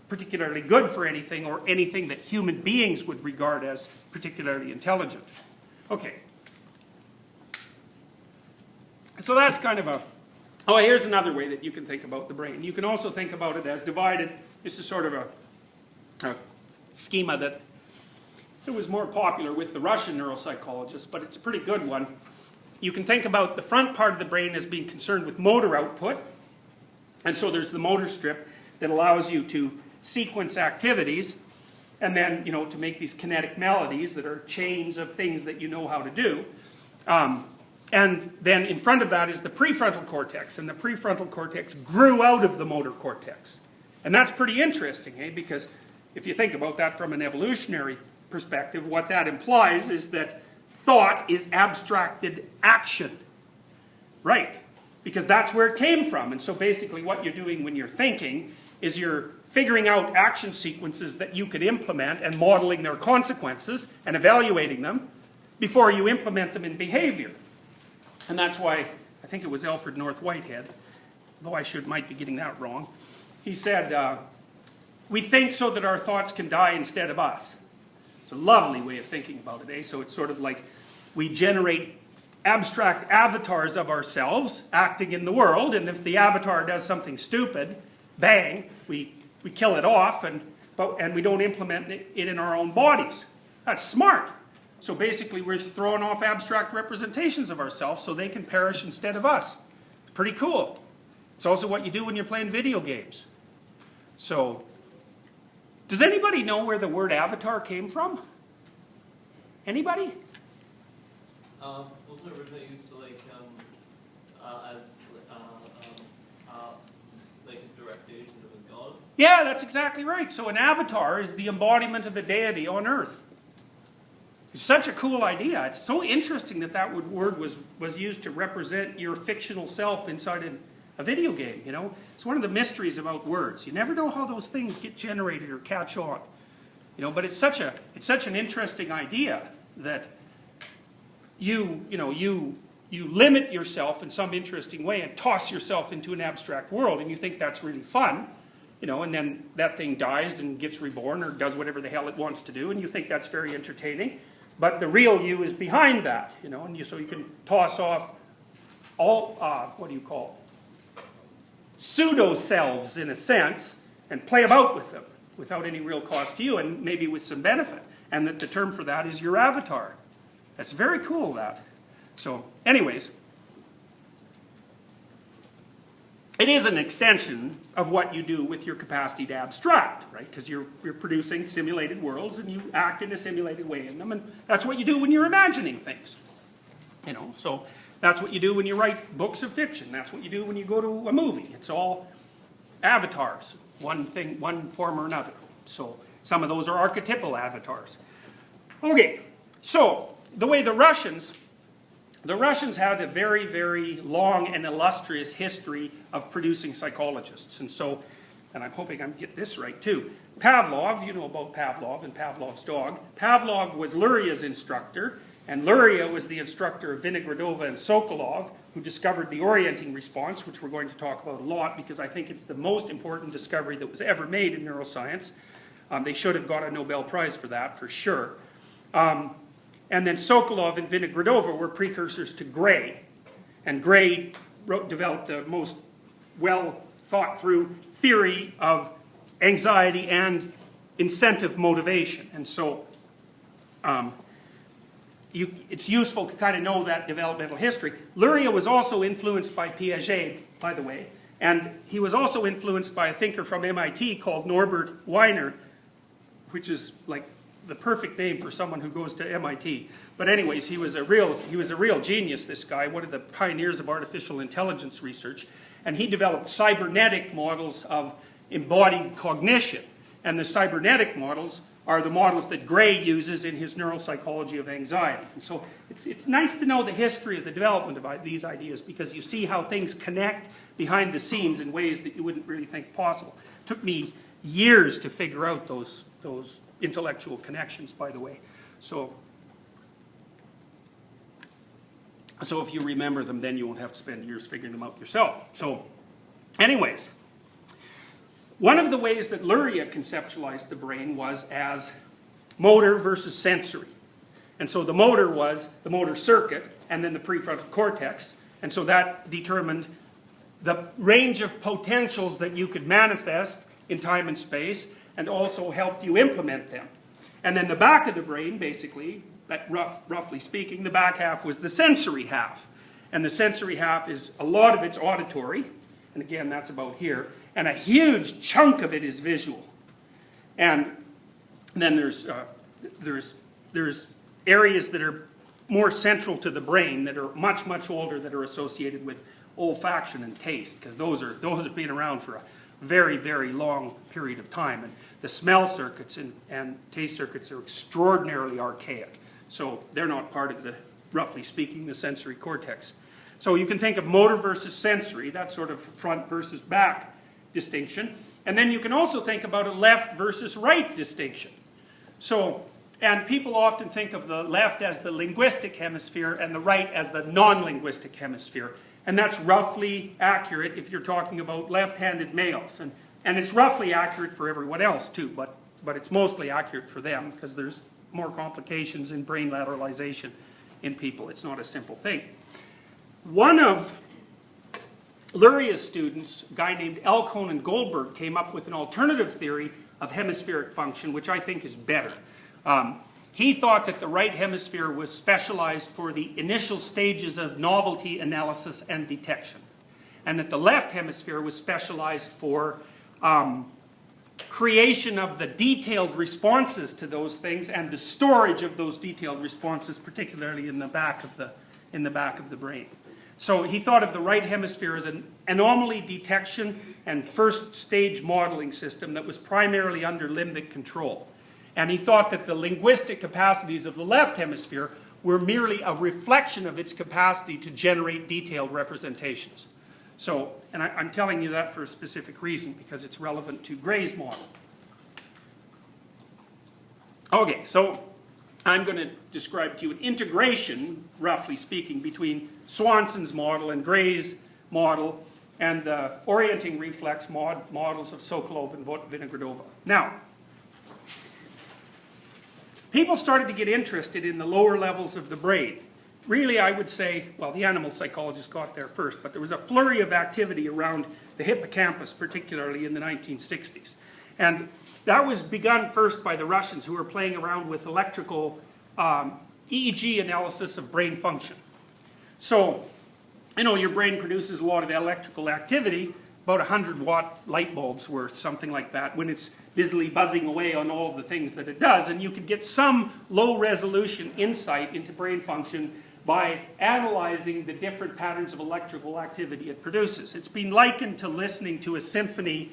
particularly good for anything, or anything that human beings would regard as particularly intelligent. Okay. So that's kind of a... Oh, here's another way that you can think about the brain. You can also think about it as divided. This is sort of a schema that it was more popular with the Russian neuropsychologists, but it's a pretty good one. You can think about the front part of the brain as being concerned with motor output. And so there's the motor strip that allows you to sequence activities, and then, to make these kinetic melodies that are chains of things that you know how to do. And then in front of that is the prefrontal cortex, and the prefrontal cortex grew out of the motor cortex. And that's pretty interesting, because if you think about that from an evolutionary perspective, what that implies is that thought is abstracted action. Right. Because that's where it came from. And so basically what you're doing when you're thinking is you're figuring out action sequences that you could implement and modeling their consequences and evaluating them before you implement them in behavior. And that's why, I think it was Alfred North Whitehead, though I might be getting that wrong, he said, we think so that our thoughts can die instead of us. It's a lovely way of thinking about it, So it's sort of like we generate abstract avatars of ourselves acting in the world, and if the avatar does something stupid, bang, we kill it off, and we don't implement it in our own bodies. That's smart. So basically we're throwing off abstract representations of ourselves so they can perish instead of us. It's pretty cool. It's also what you do when you're playing video games. So, does anybody know where the word avatar came from? Anybody? Wasn't it originally used to like a direct agent of a god? Yeah, that's exactly right. So an avatar is the embodiment of a deity on Earth. It's such a cool idea. It's so interesting that that word was used to represent your fictional self inside a video game, It's one of the mysteries about words. You never know how those things get generated or catch on. But it's such an interesting idea that you limit yourself in some interesting way and toss yourself into an abstract world, and you think that's really fun, and then that thing dies and gets reborn or does whatever the hell it wants to do, and you think that's very entertaining. But the real you is behind that, and so you can toss off all, pseudo-selves, in a sense, and play about with them without any real cost to you, and maybe with some benefit. And that the term for that is your avatar. That's very cool, that. So, anyways, it is an extension of what you do with your capacity to abstract, right? Because you're producing simulated worlds, and you act in a simulated way in them, and that's what you do when you're imagining things. So that's what you do when you write books of fiction. That's what you do when you go to a movie. It's all avatars, one thing, one form or another. So some of those are archetypal avatars. Okay, so the way the Russians had a very, very long and illustrious history of producing psychologists. And I'm hoping I'm getting this right too. Pavlov, you know about Pavlov and Pavlov's dog. Pavlov was Luria's instructor, And Luria was the instructor of Vinogradova and Sokolov, who discovered the orienting response, which we're going to talk about a lot because I think it's the most important discovery that was ever made in neuroscience. They should have got a Nobel Prize for that, for sure. And then Sokolov and Vinogradova were precursors to Gray. And Gray developed the most well-thought-through theory of anxiety and incentive motivation. And so it's useful to kind of know that developmental history. Luria was also influenced by Piaget, by the way. And he was also influenced by a thinker from MIT called Norbert Wiener, which is like the perfect name for someone who goes to MIT. But anyways, he was a real genius, this guy, one of the pioneers of artificial intelligence research. And he developed cybernetic models of embodied cognition. And the cybernetic models are the models that Gray uses in his neuropsychology of anxiety. And so it's nice to know the history of the development of these ideas because you see how things connect behind the scenes in ways that you wouldn't really think possible. It took me years to figure out those intellectual connections, by the way. So if you remember them, then you won't have to spend years figuring them out yourself. So anyways, one of the ways that Luria conceptualized the brain was as motor versus sensory. And so the motor was the motor circuit and then the prefrontal cortex. And so that determined the range of potentials that you could manifest in time and space and also helped you implement them. And then the back of the brain, basically, roughly speaking, the back half was the sensory half. And the sensory half is a lot of it's auditory, and again, that's about here, and a huge chunk of it is visual. And then there's areas that are more central to the brain that are much, much older that are associated with olfaction and taste, because those have been around for a very, very long period of time. And the smell circuits and taste circuits are extraordinarily archaic. So they're not part of the, roughly speaking, the sensory cortex. So you can think of motor versus sensory, that sort of front versus back distinction. And then you can also think about a left versus right distinction. So, and people often think of the left as the linguistic hemisphere and the right as the non-linguistic hemisphere. And that's roughly accurate if you're talking about left-handed males. And it's roughly accurate for everyone else too, but it's mostly accurate for them because there's more complications in brain lateralization in people. It's not a simple thing. One of Luria's students, a guy named Elkhorn and Goldberg, came up with an alternative theory of hemispheric function, which I think is better. He thought that the right hemisphere was specialized for the initial stages of novelty analysis and detection, and that the left hemisphere was specialized for creation of the detailed responses to those things and the storage of those detailed responses, particularly in the back of the brain. So he thought of the right hemisphere as an anomaly detection and first stage modeling system that was primarily under limbic control. And he thought that the linguistic capacities of the left hemisphere were merely a reflection of its capacity to generate detailed representations. So, and I'm telling you that for a specific reason, because it's relevant to Gray's model. Okay, so I'm going to describe to you an integration, roughly speaking, between Swanson's model and Gray's model and the orienting reflex models of Sokolov and Vinogradova. Now, people started to get interested in the lower levels of the brain. Really, I would say, well, the animal psychologists got there first, but there was a flurry of activity around the hippocampus, particularly in the 1960s. And that was begun first by the Russians, who were playing around with electrical EEG analysis of brain function. So, you know, your brain produces a lot of electrical activity, about 100-watt light bulbs worth, something like that, when it's busily buzzing away on all of the things that it does. And you can get some low-resolution insight into brain function by analyzing the different patterns of electrical activity it produces. It's been likened to listening to a symphony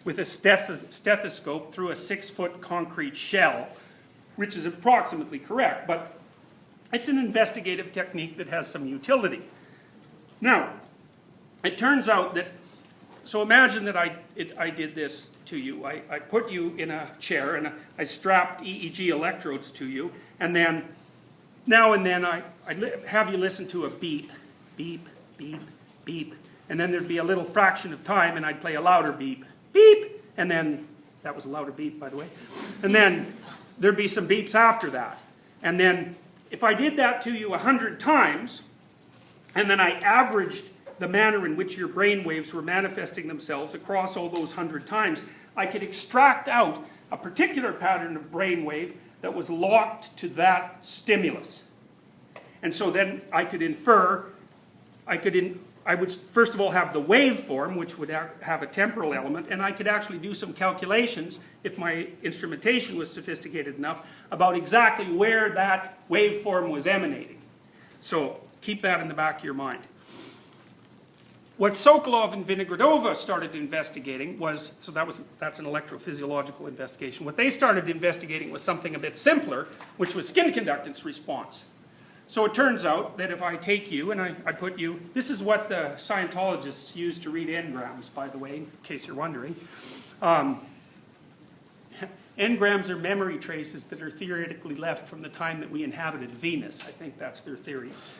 with a stethoscope through a 6-foot concrete shell, which is approximately correct, but it's an investigative technique that has some utility. Now, it turns out that, so imagine that I did this to you. I put you in a chair and I strapped EEG electrodes to you, and then now and then I'd have you listen to a beep, beep, beep, beep, and then there'd be a little fraction of time and I'd play a louder beep, beep, and then, that was a louder beep by the way, and then there'd be some beeps after that. And then if I did that to you 100 times, and then I averaged the manner in which your brain waves were manifesting themselves across all those 100 times, I could extract out a particular pattern of brain wave that was locked to that stimulus. And so then I could infer, I would first of all have the waveform, which would have a temporal element, and I could actually do some calculations, if my instrumentation was sophisticated enough, about exactly where that waveform was emanating. So keep that in the back of your mind. What Sokolov and Vinogradova started investigating was, so that's an electrophysiological investigation. What they started investigating was something a bit simpler, which was skin conductance response. So it turns out that if I take you and I put you, this is what the Scientologists use to read engrams, by the way, in case you're wondering. Engrams are memory traces that are theoretically left from the time that we inhabited Venus. I think that's their theories.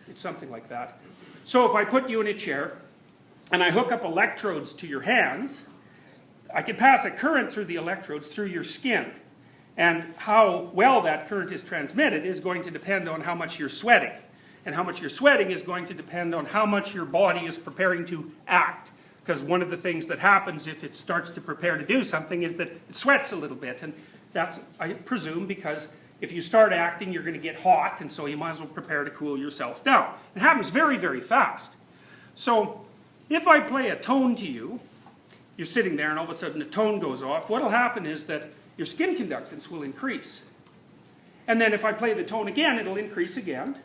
It's something like that. So if I put you in a chair and I hook up electrodes to your hands, I can pass a current through the electrodes through your skin. And how well that current is transmitted is going to depend on how much you're sweating. And how much you're sweating is going to depend on how much your body is preparing to act. Because one of the things that happens if it starts to prepare to do something is that it sweats a little bit. And that's, I presume, because if you start acting, you're going to get hot, and so you might as well prepare to cool yourself down. It happens very, very fast. So if I play a tone to you, you're sitting there and all of a sudden the tone goes off, what will happen is that your skin conductance will increase. And then if I play the tone again, it'll increase again,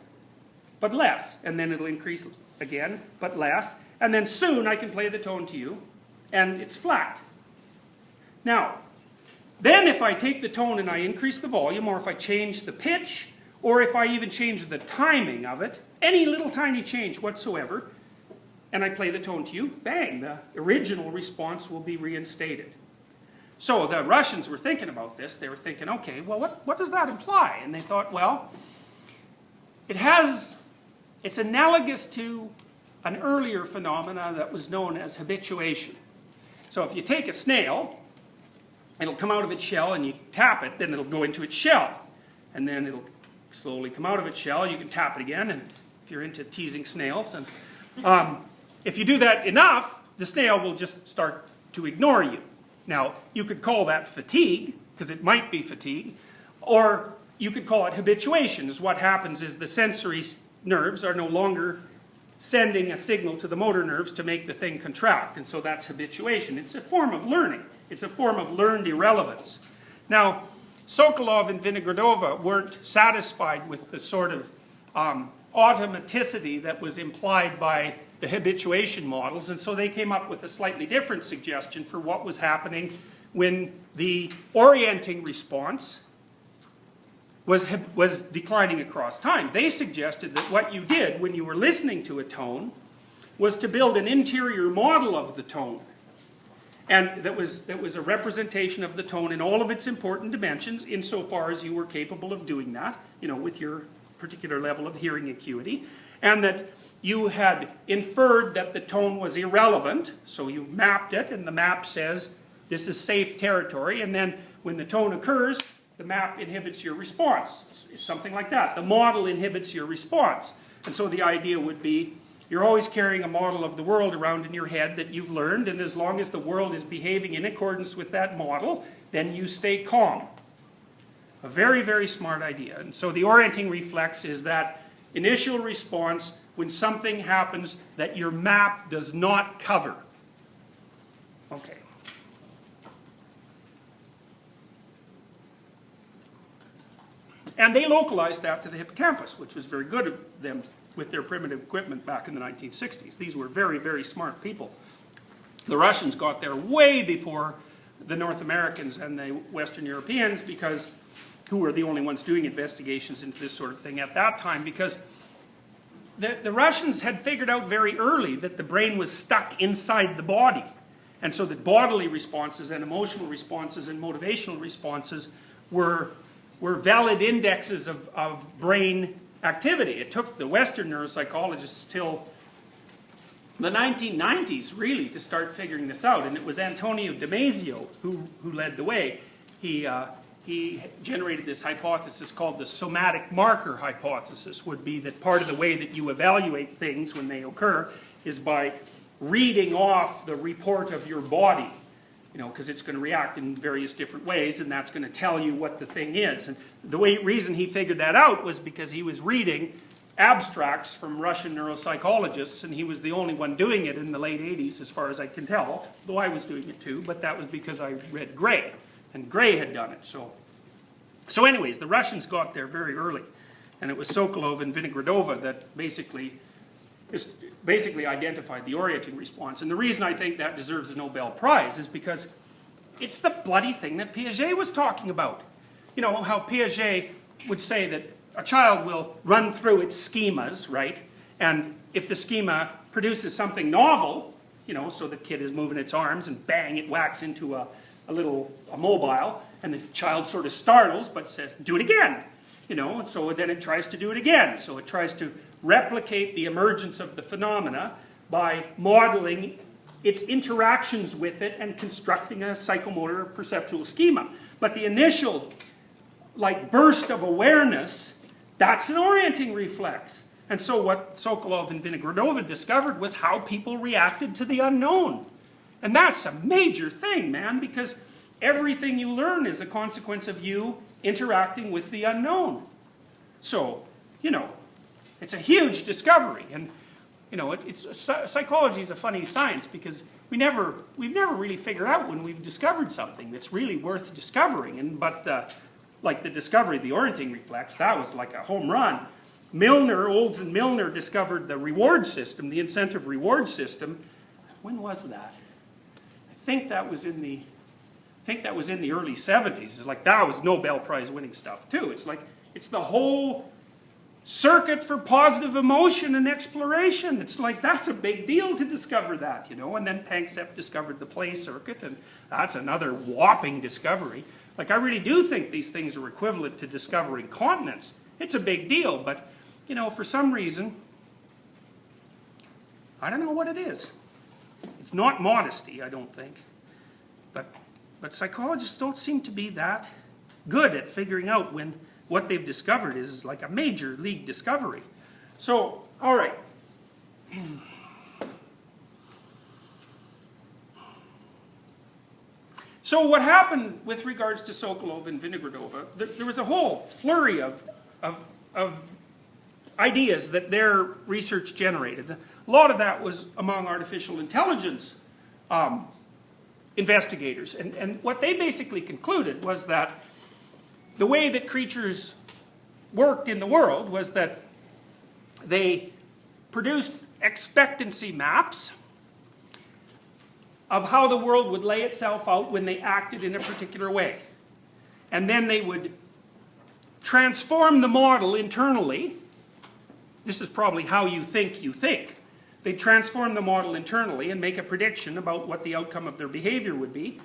but less. And then it'll increase again, but less. And then soon I can play the tone to you, and it's flat. Now, then if I take the tone and I increase the volume, or if I change the pitch, or if I even change the timing of it, any little tiny change whatsoever, and I play the tone to you, bang, the original response will be reinstated. So the Russians were thinking about this. They were thinking, okay, well, what does that imply? And they thought, well, it's analogous to an earlier phenomena that was known as habituation. So if you take a snail, it'll come out of its shell and you tap it, then it'll go into its shell. And then it'll slowly come out of its shell, you can tap it again, and if you're into teasing snails. And if you do that enough, the snail will just start to ignore you. Now, you could call that fatigue, because it might be fatigue, or you could call it habituation, is what happens is the sensory nerves are no longer sending a signal to the motor nerves to make the thing contract, and so that's habituation. It's a form of learning. It's a form of learned irrelevance. Now, Sokolov and Vinogradova weren't satisfied with the sort of automaticity that was implied by the habituation models, and so they came up with a slightly different suggestion for what was happening when the orienting response was declining across time. They suggested that what you did when you were listening to a tone was to build an interior model of the tone. And that was a representation of the tone in all of its important dimensions, insofar as you were capable of doing that, with your particular level of hearing acuity. And that you had inferred that the tone was irrelevant, so you mapped it, and the map says this is safe territory, and then when the tone occurs, the map inhibits your response. Something like that. The model inhibits your response. And so the idea would be, you're always carrying a model of the world around in your head that you've learned, and as long as the world is behaving in accordance with that model, then you stay calm. A very, very smart idea. And so the orienting reflex is that initial response when something happens that your map does not cover. Okay. And they localized that to the hippocampus, which was very good of them with their primitive equipment back in the 1960s. These were very, very smart people. The Russians got there way before the North Americans and the Western Europeans, because who were the only ones doing investigations into this sort of thing at that time, because the Russians had figured out very early that the brain was stuck inside the body. And so that bodily responses and emotional responses and motivational responses were were valid indexes of brain activity. It took the Western neuropsychologists till the 1990s, really, to start figuring this out. And it was Antonio Damasio who led the way. He generated this hypothesis called the somatic marker hypothesis, would be that part of the way that you evaluate things when they occur is by reading off the report of your body, because it's going to react in various different ways, and that's going to tell you what the thing is. And the reason he figured that out was because he was reading abstracts from Russian neuropsychologists, and he was the only one doing it in the late 80s, as far as I can tell, though I was doing it too, but that was because I read Gray, and Gray had done it. So anyways, the Russians got there very early, and it was Sokolov and Vinogradova that basically identified the orienting response. And the reason I think that deserves a Nobel Prize is because it's the bloody thing that Piaget was talking about. You know, how Piaget would say that a child will run through its schemas, right? And if the schema produces something novel, so the kid is moving its arms and bang, it whacks into a mobile, and the child sort of startles but says, do it again. And so then it tries to do it again. So it tries to replicate the emergence of the phenomena by modeling its interactions with it and constructing a psychomotor perceptual schema. But the initial burst of awareness, that's an orienting reflex. And so what Sokolov and Vinogradova discovered was how people reacted to the unknown. And that's a major thing, man, because everything you learn is a consequence of you interacting with the unknown. So, it's a huge discovery. And, psychology is a funny science because we've never really figured out when we've discovered something that's really worth discovering. But the discovery of the orienting reflex, that was like a home run. Olds and Milner discovered the reward system, the incentive reward system. When was that? I think that was in the early 70s. It's like, that was Nobel Prize winning stuff too. It's the whole circuit for positive emotion and exploration. It's like, that's a big deal to discover that, And then Panksepp discovered the play circuit, and that's another whopping discovery. I really do think these things are equivalent to discovering continents. It's a big deal, but, for some reason, I don't know what it is. It's not modesty, I don't think. But psychologists don't seem to be that good at figuring out when what they've discovered is like a major league discovery. So, all right. So what happened with regards to Sokolov and Vinogradova, there was a whole flurry of ideas that their research generated. A lot of that was among artificial intelligence investigators. And what they basically concluded was that the way that creatures worked in the world was that they produced expectancy maps of how the world would lay itself out when they acted in a particular way. And then they would transform the model internally. This is probably how you think. They'd transform the model internally and make a prediction about what the outcome of their behavior would be.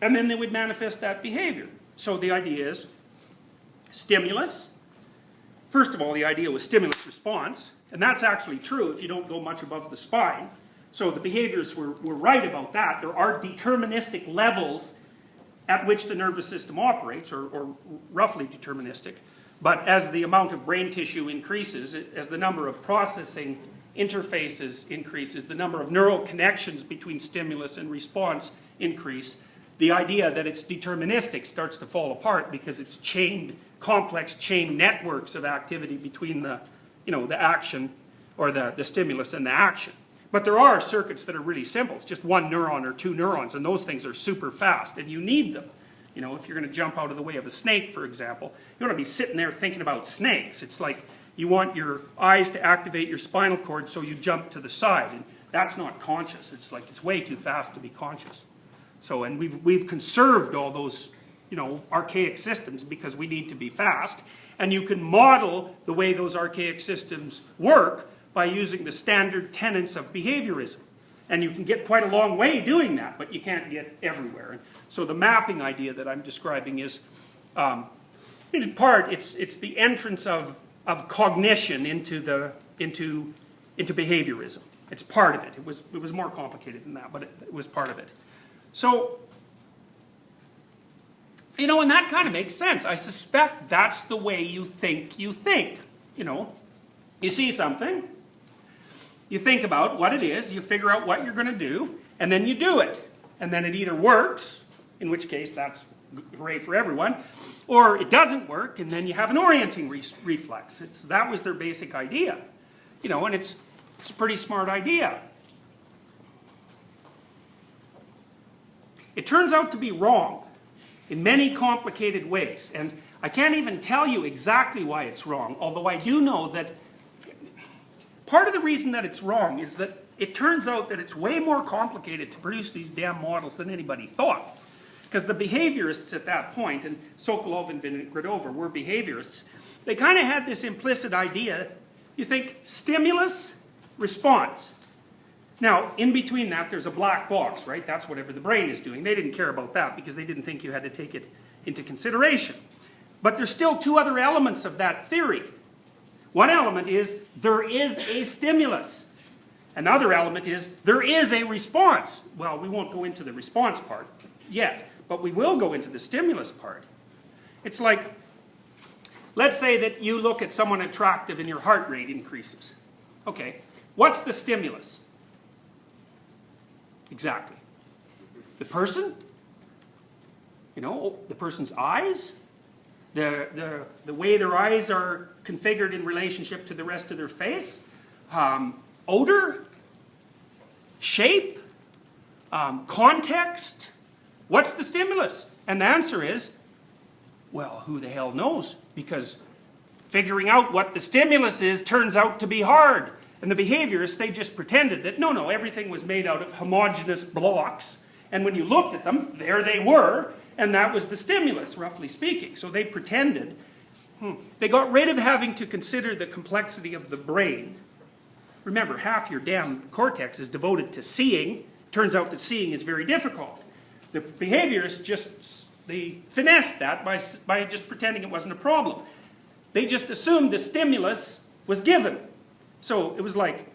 And then they would manifest that behavior. So the idea is stimulus. First of all, the idea was stimulus response. And that's actually true if you don't go much above the spine. So the behaviors were right about that. There are deterministic levels at which the nervous system operates, or roughly deterministic. But as the amount of brain tissue increases, as the number of processing interfaces increases, the number of neural connections between stimulus and response increase, the idea that it's deterministic starts to fall apart because it's complex chain networks of activity between the action, or the stimulus and the action. But there are circuits that are really simple. It's just one neuron or two neurons, and those things are super fast, and you need them. If you're going to jump out of the way of a snake, for example, you don't want to be sitting there thinking about snakes. It's like you want your eyes to activate your spinal cord, so you jump to the side, and that's not conscious. It's like it's way too fast to be conscious. So, and we've conserved all those, archaic systems because we need to be fast. And you can model the way those archaic systems work by using the standard tenets of behaviorism. And you can get quite a long way doing that, but you can't get everywhere. So the mapping idea that I'm describing is In part, it's the entrance of cognition into behaviorism. It's part of it. It was more complicated than that, but it was part of it. So, and that kind of makes sense. I suspect that's the way you think. You see something, you think about what it is, you figure out what you're going to do, and then you do it. And then it either works, in which case that's great for everyone, or it doesn't work, and then you have an orienting reflex. That was their basic idea. And it's a pretty smart idea. It turns out to be wrong in many complicated ways, and I can't even tell you exactly why it's wrong, although I do know that part of the reason that it's wrong is that it turns out that it's way more complicated to produce these damn models than anybody thought. Because the behaviorists at that point, and Sokolov and Gradova were behaviorists, they kind of had this implicit idea, you think, stimulus, response. Now, in between that, there's a black box, right? That's whatever the brain is doing. They didn't care about that because they didn't think you had to take it into consideration. But there's still two other elements of that theory. One element is there is a stimulus. Another element is there is a response. Well, we won't go into the response part yet, but we will go into the stimulus part. It's like, let's say that you look at someone attractive and your heart rate increases. Okay, what's the stimulus? Exactly. The person? The person's eyes? The way their eyes are configured in relationship to the rest of their face? Odor? Shape? Context? What's the stimulus? And the answer is, well, who the hell knows? Because figuring out what the stimulus is turns out to be hard. And the behaviorists, they just pretended that, no, everything was made out of homogeneous blocks. And when you looked at them, there they were, and that was the stimulus, roughly speaking. So they pretended. They got rid of having to consider the complexity of the brain. Remember, half your damn cortex is devoted to seeing. Turns out that seeing is very difficult. The behaviorists they finessed that by just pretending it wasn't a problem. They just assumed the stimulus was given. So it was like,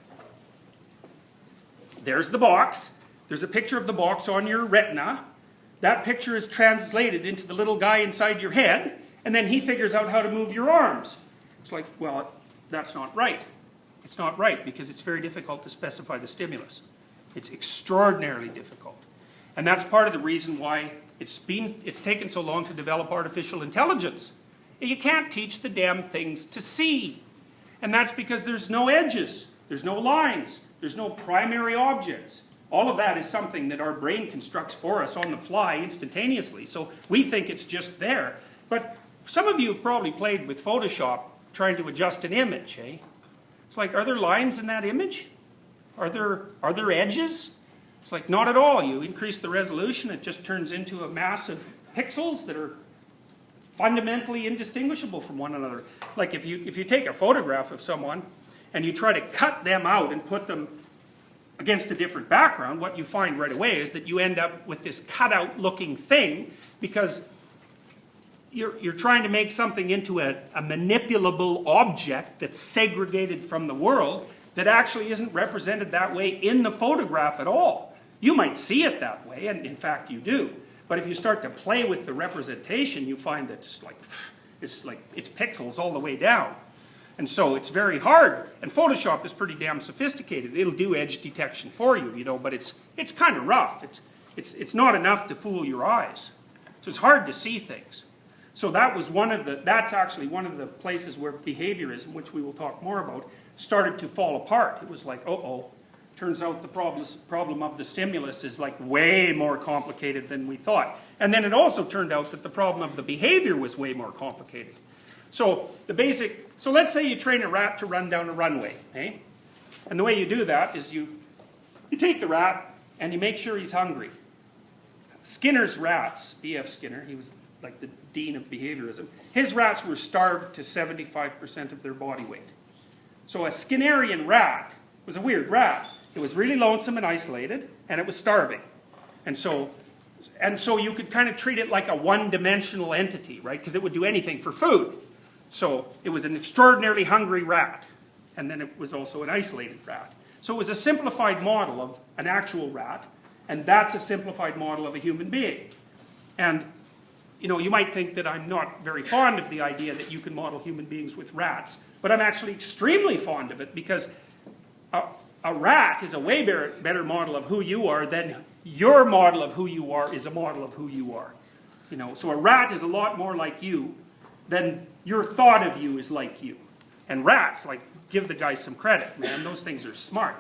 there's the box. There's a picture of the box on your retina. That picture is translated into the little guy inside your head, and then he figures out how to move your arms. It's like, well, that's not right. It's not right because it's very difficult to specify the stimulus. It's extraordinarily difficult. And that's part of the reason why it's taken so long to develop artificial intelligence. You can't teach the damn things to see. And that's because there's no edges, there's no lines, there's no primary objects. All of that is something that our brain constructs for us on the fly instantaneously. So we think it's just there. But some of you have probably played with Photoshop trying to adjust an image, eh? It's like, are there lines in that image? Are there edges? It's like, not at all. You increase the resolution, it just turns into a mass of pixels that are fundamentally indistinguishable from one another. Like if you take a photograph of someone and you try to cut them out and put them against a different background, what you find right away is that you end up with this cutout looking thing because you're trying to make something into a manipulable object that's segregated from the world that actually isn't represented that way in the photograph at all. You might see it that way, and in fact you do. But if you start to play with the representation, you find that it's pixels all the way down. And so it's very hard. And Photoshop is pretty damn sophisticated. It'll do edge detection for you, but it's kind of rough. It's not enough to fool your eyes. So it's hard to see things. So that's actually one of the places where behaviorism, which we will talk more about, started to fall apart. It was like, turns out the problem of the stimulus is like way more complicated than we thought. And then it also turned out that the problem of the behavior was way more complicated. So let's say you train a rat to run down a runway, eh? And the way you do that is you take the rat and you make sure he's hungry. Skinner's rats, B.F. Skinner, he was like the dean of behaviorism, his rats were starved to 75% of their body weight. So a Skinnerian rat was a weird rat. It was really lonesome and isolated, and it was starving. And so And so you could kind of treat it like a one-dimensional entity, right? Because it would do anything for food. So it was an extraordinarily hungry rat. And then it was also an isolated rat. So it was a simplified model of an actual rat. And that's a simplified model of a human being. And, you know, you might think that I'm not very fond of the idea that you can model human beings with rats. But I'm actually extremely fond of it because a rat is a way better model of who you are than your model of who you are is a model of who you are. You know, so a rat is a lot more like you than your thought of you is like you. And rats, like, give the guys some credit, man. Those things are smart.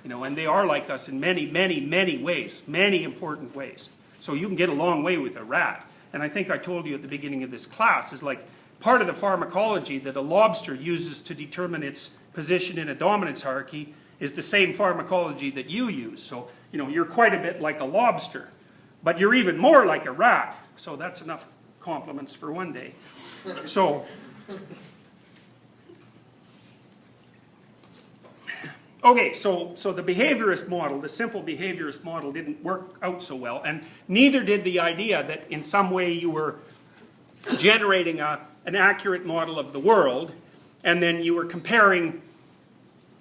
You know, and they are like us in many, many, many ways. Many important ways. So you can get a long way with a rat. And I think I told you at the beginning of this class is like part of the pharmacology that a lobster uses to determine its position in a dominance hierarchy is the same pharmacology that you use. So, you know, you're quite a bit like a lobster. But you're even more like a rat. So that's enough compliments for one day. So, okay, so the behaviorist model, the simple behaviorist model didn't work out so well. And neither did the idea that in some way you were generating an accurate model of the world, and then you were comparing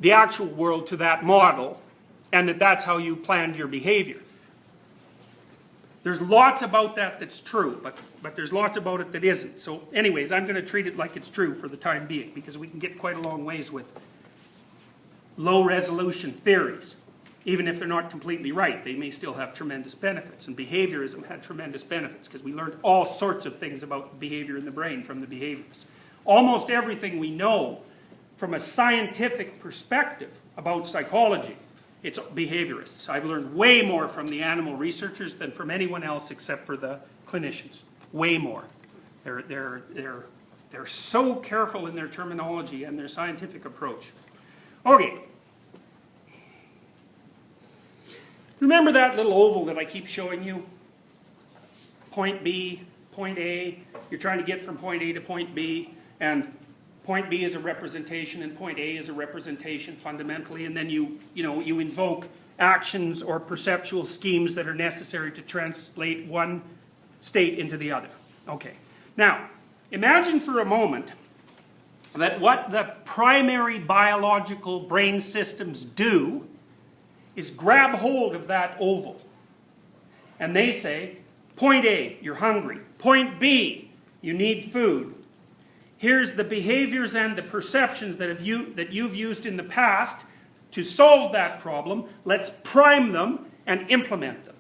the actual world to that model, and that's how you planned your behavior. There's lots about that that's true, but there's lots about it that isn't. So anyways, I'm going to treat it like it's true for the time being, because we can get quite a long ways with low-resolution theories. Even if they're not completely right, they may still have tremendous benefits. And behaviorism had tremendous benefits, because we learned all sorts of things about behavior in the brain from the behaviorists. Almost everything we know from a scientific perspective about psychology, it's behaviorists. I've learned way more from the animal researchers than from anyone else except for the clinicians. Way more. They're so careful in their terminology and their scientific approach. Okay. Remember that little oval that I keep showing you? Point B, point A. You're trying to get from point A to point B, and point B is a representation and point A is a representation fundamentally, and then you invoke actions or perceptual schemes that are necessary to translate one state into the other. Okay. Now, imagine for a moment that what the primary biological brain systems do is grab hold of that oval. And they say, point A, you're hungry. Point B, you need food. Here's the behaviors and the perceptions that you've used in the past to solve that problem. Let's prime them and implement them.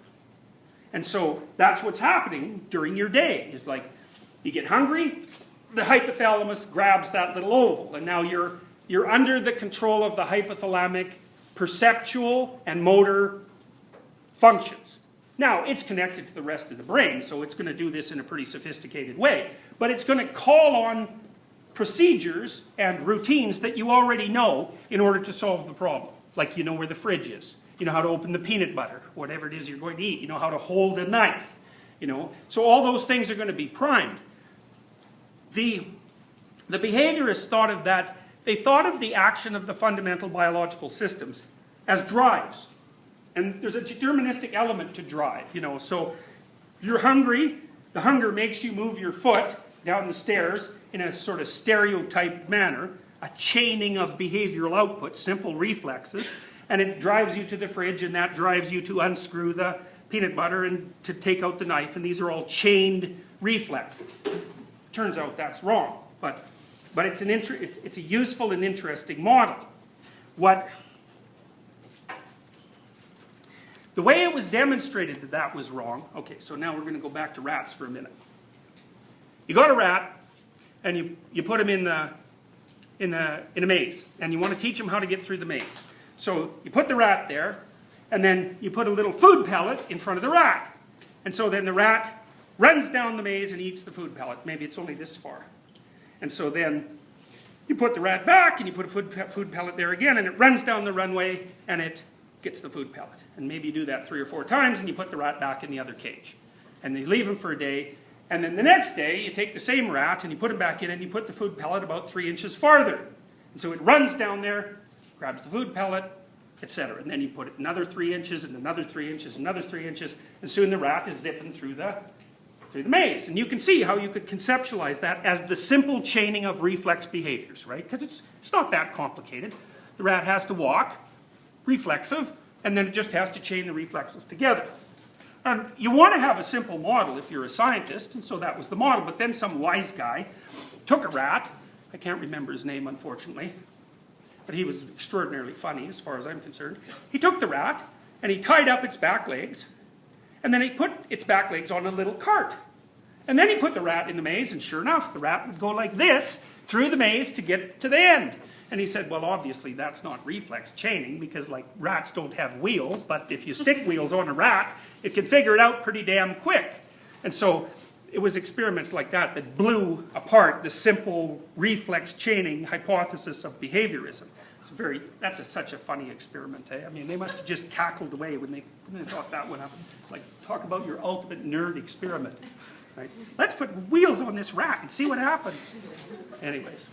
And so that's what's happening during your day. It's like you get hungry, the hypothalamus grabs that little oval, and now you're under the control of the hypothalamic perceptual and motor functions. Now, it's connected to the rest of the brain, so it's going to do this in a pretty sophisticated way. But it's going to call on procedures and routines that you already know in order to solve the problem. Like you know where the fridge is. You know how to open the peanut butter, whatever it is you're going to eat. You know how to hold a knife. You know, so all those things are going to be primed. The behaviorists thought of that. They thought of the action of the fundamental biological systems as drives. And there's a deterministic element to drive, you know. So you're hungry, the hunger makes you move your foot down the stairs in a sort of stereotyped manner, a chaining of behavioral outputs, simple reflexes, and it drives you to the fridge, and that drives you to unscrew the peanut butter and to take out the knife, and these are all chained reflexes. Turns out that's wrong, but it's a useful and interesting model. The way it was demonstrated that that was wrong, okay, so now we're going to go back to rats for a minute. You got a rat, and you put him in a maze, and you want to teach him how to get through the maze. So you put the rat there, and then you put a little food pellet in front of the rat. And so then the rat runs down the maze and eats the food pellet. Maybe it's only this far. And so then you put the rat back, and you put a food pellet there again, and it runs down the runway, and it gets the food pellet. And maybe you do that 3 or 4 times, and you put the rat back in the other cage. And you leave him for a day, and then the next day you take the same rat, and you put him back in, and you put the food pellet about 3 inches farther. And so it runs down there, grabs the food pellet, etc. And then you put another 3 inches and another 3 inches, another 3 inches, and soon the rat is zipping through the maze. And you can see how you could conceptualize that as the simple chaining of reflex behaviors, right? Because it's not that complicated. The rat has to walk, reflexive, and then it just has to chain the reflexes together. And you want to have a simple model if you're a scientist, and so that was the model. But then some wise guy took a rat, I can't remember his name unfortunately, but he was extraordinarily funny as far as I'm concerned. He took the rat, and he tied up its back legs, and then he put its back legs on a little cart. And then he put the rat in the maze, and sure enough, the rat would go like this through the maze to get to the end. And he said, well, obviously that's not reflex chaining, because like rats don't have wheels, but if you stick wheels on a rat, it can figure it out pretty damn quick. And so it was experiments like that that blew apart the simple reflex chaining hypothesis of behaviorism. That's such a funny experiment, eh? I mean, they must have just cackled away when they thought that one up. It's like, talk about your ultimate nerd experiment, right? Let's put wheels on this rat and see what happens. Anyways.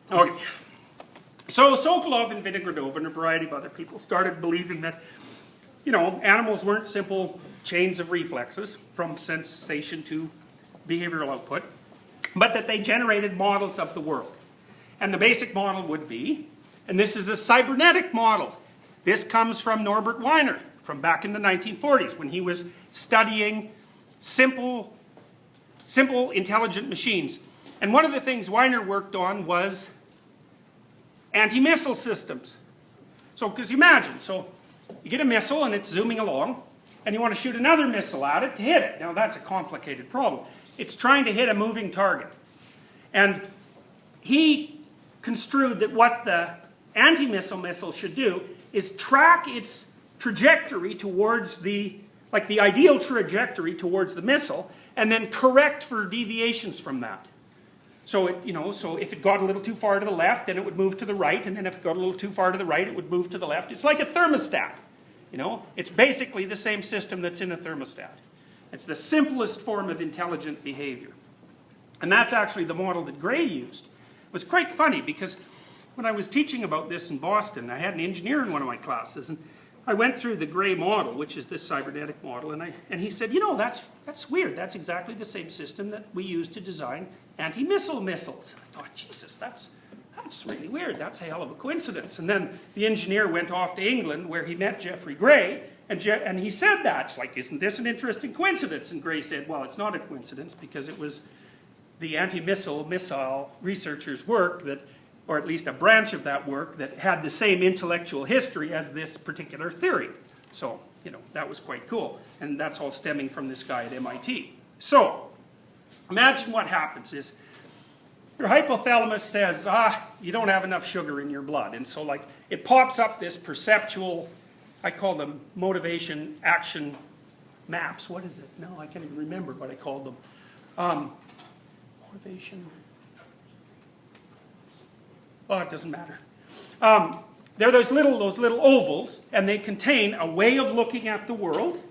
Okay. So Sokolov and Vinogradov and a variety of other people started believing that, you know, animals weren't simple chains of reflexes from sensation to behavioral output, but that they generated models of the world. And the basic model would be, and this is a cybernetic model. This comes from Norbert Wiener from back in the 1940s when he was studying simple intelligent machines. And one of the things Wiener worked on was anti-missile systems. So, because you imagine, so you get a missile and it's zooming along, and you want to shoot another missile at it to hit it. Now that's a complicated problem. It's trying to hit a moving target. And he construed that what the anti-missile missile should do is track its trajectory towards the ideal trajectory towards the missile, and then correct for deviations from that. So so if it got a little too far to the left, then it would move to the right, and then if it got a little too far to the right, it would move to the left. It's like a thermostat. It's basically the same system that's in a thermostat. It's the simplest form of intelligent behavior. And that's actually the model that Gray used. It was quite funny because when I was teaching about this in Boston, I had an engineer in one of my classes, and I went through the Gray model, which is this cybernetic model, and he said, that's weird. That's exactly the same system that we use to design anti-missile missiles. I thought, Jesus, that's really weird. That's a hell of a coincidence. And then the engineer went off to England where he met Geoffrey Gray, and he said that. It's like, isn't this an interesting coincidence? And Gray said, well, it's not a coincidence because it was the missile researchers' work that, or at least a branch of that work, that had the same intellectual history as this particular theory. So, that was quite cool. And that's all stemming from this guy at MIT. So, imagine what happens is, your hypothalamus says, you don't have enough sugar in your blood. And so, it pops up this perceptual, I call them motivation action maps. What is it? No, I can't even remember what I called them. Motivation. Oh, it doesn't matter. They're those little ovals, and they contain a way of looking at the world,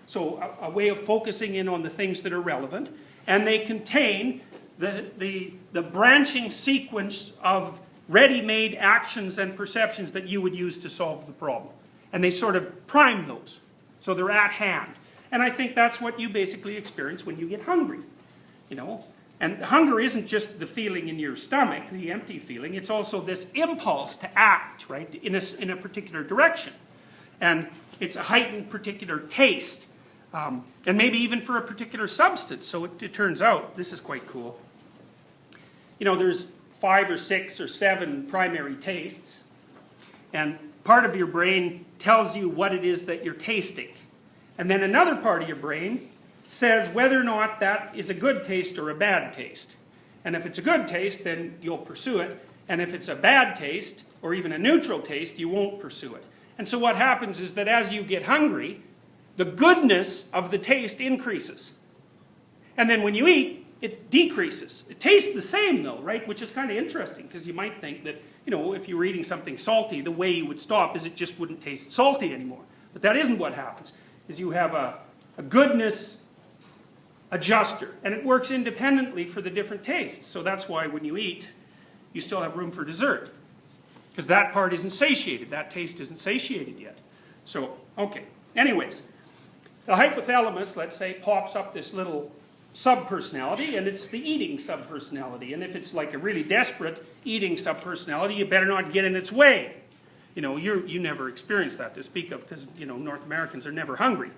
so a way of focusing in on the things that are relevant, and they contain the branching sequence of ready-made actions and perceptions that you would use to solve the problem. And they sort of prime those, so they're at hand. And I think that's what you basically experience when you get hungry, And hunger isn't just the feeling in your stomach, the empty feeling. It's also this impulse to act, right, in a particular direction. And it's a heightened particular taste, and maybe even for a particular substance. So it turns out, this is quite cool. There's 5 or 6 or 7 primary tastes. And part of your brain tells you what it is that you're tasting. And then another part of your brain says whether or not that is a good taste or a bad taste. And if it's a good taste, then you'll pursue it. And if it's a bad taste, or even a neutral taste, you won't pursue it. And so what happens is that as you get hungry, the goodness of the taste increases. And then when you eat, it decreases. It tastes the same though, right? Which is kind of interesting, because you might think that, if you were eating something salty, the way you would stop is it just wouldn't taste salty anymore. But that isn't what happens, is you have a goodness adjuster, and it works independently for the different tastes. So that's why when you eat, you still have room for dessert. Because that part isn't satiated, that taste isn't satiated yet. So, okay. Anyways, the hypothalamus, let's say, pops up this little subpersonality, and it's the eating subpersonality. And if it's like a really desperate eating subpersonality, you better not get in its way. You know, you never experienced that to speak of, because, you know, North Americans are never hungry.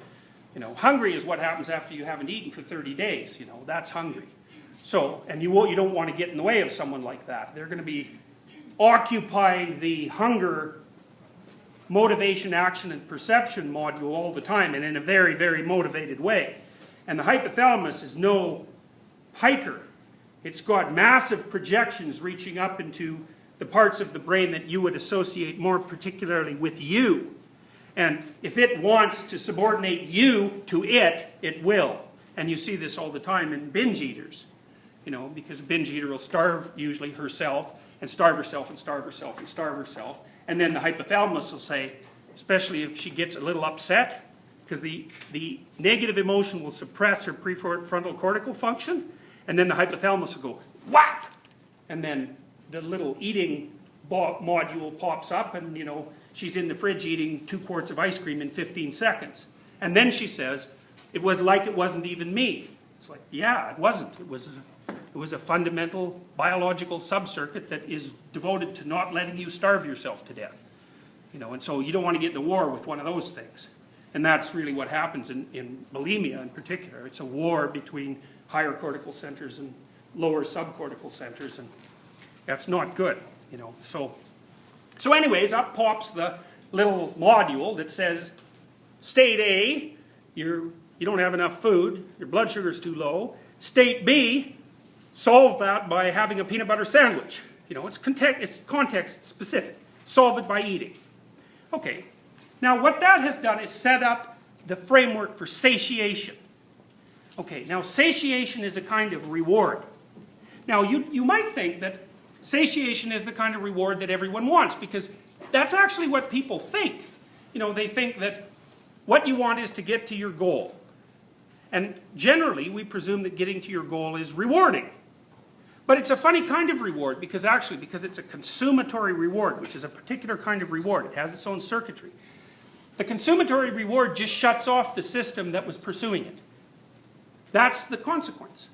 You know, hungry is what happens after you haven't eaten for 30 days. You know, that's hungry. So, and you don't want to get in the way of someone like that. They're going to be occupying the hunger, motivation, action, and perception module all the time, and in a very, very motivated way. And the hypothalamus is no hiker. It's got massive projections reaching up into the parts of the brain that you would associate more particularly with you. And if it wants to subordinate you to it, it will. And you see this all the time in binge eaters. You know, because a binge eater will starve usually herself, and starve herself, and starve herself, and starve herself. And then the hypothalamus will say, especially if she gets a little upset, because the negative emotion will suppress her prefrontal cortical function, and then the hypothalamus will go, whap! And then the little eating module pops up, and, you know, she's in the fridge eating 2 quarts of ice cream in 15 seconds. And then she says, it was like it wasn't even me. It's like, yeah, it wasn't. It was a fundamental biological subcircuit that is devoted to not letting you starve yourself to death. You know, and so you don't want to get in a war with one of those things. And that's really what happens in bulimia in particular. It's a war between higher cortical centers and lower subcortical centers, and that's not good, you know. So anyways, up pops the little module that says, state A, you don't have enough food, your blood sugar's too low. State B, solve that by having a peanut butter sandwich. You know, it's context specific. Solve it by eating. Okay. Now what that has done is set up the framework for satiation. Okay, now satiation is a kind of reward. Now you might think that satiation is the kind of reward that everyone wants, because that's actually what people think. You know, they think that what you want is to get to your goal. And generally we presume that getting to your goal is rewarding. But it's a funny kind of reward, because it's a consumatory reward, which is a particular kind of reward. It has its own circuitry. The consumatory reward just shuts off the system that was pursuing it. That's the consequence.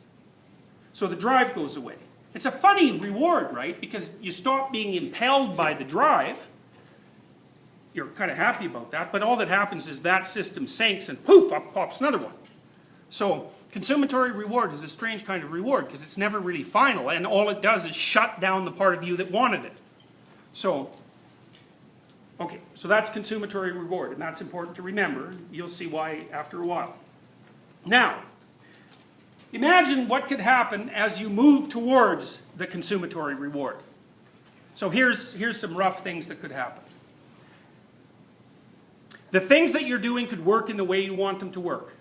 So the drive goes away. It's a funny reward, right? Because you stop being impelled by the drive. You're kind of happy about that, but all that happens is that system sinks and poof, up pops another one. So consumatory reward is a strange kind of reward, because it's never really final, and all it does is shut down the part of you that wanted it. So, okay, so that's consumatory reward, and that's important to remember. You'll see why after a while. Now, imagine what could happen as you move towards the consumatory reward. So here's some rough things that could happen. The things that you're doing could work in the way you want them to work.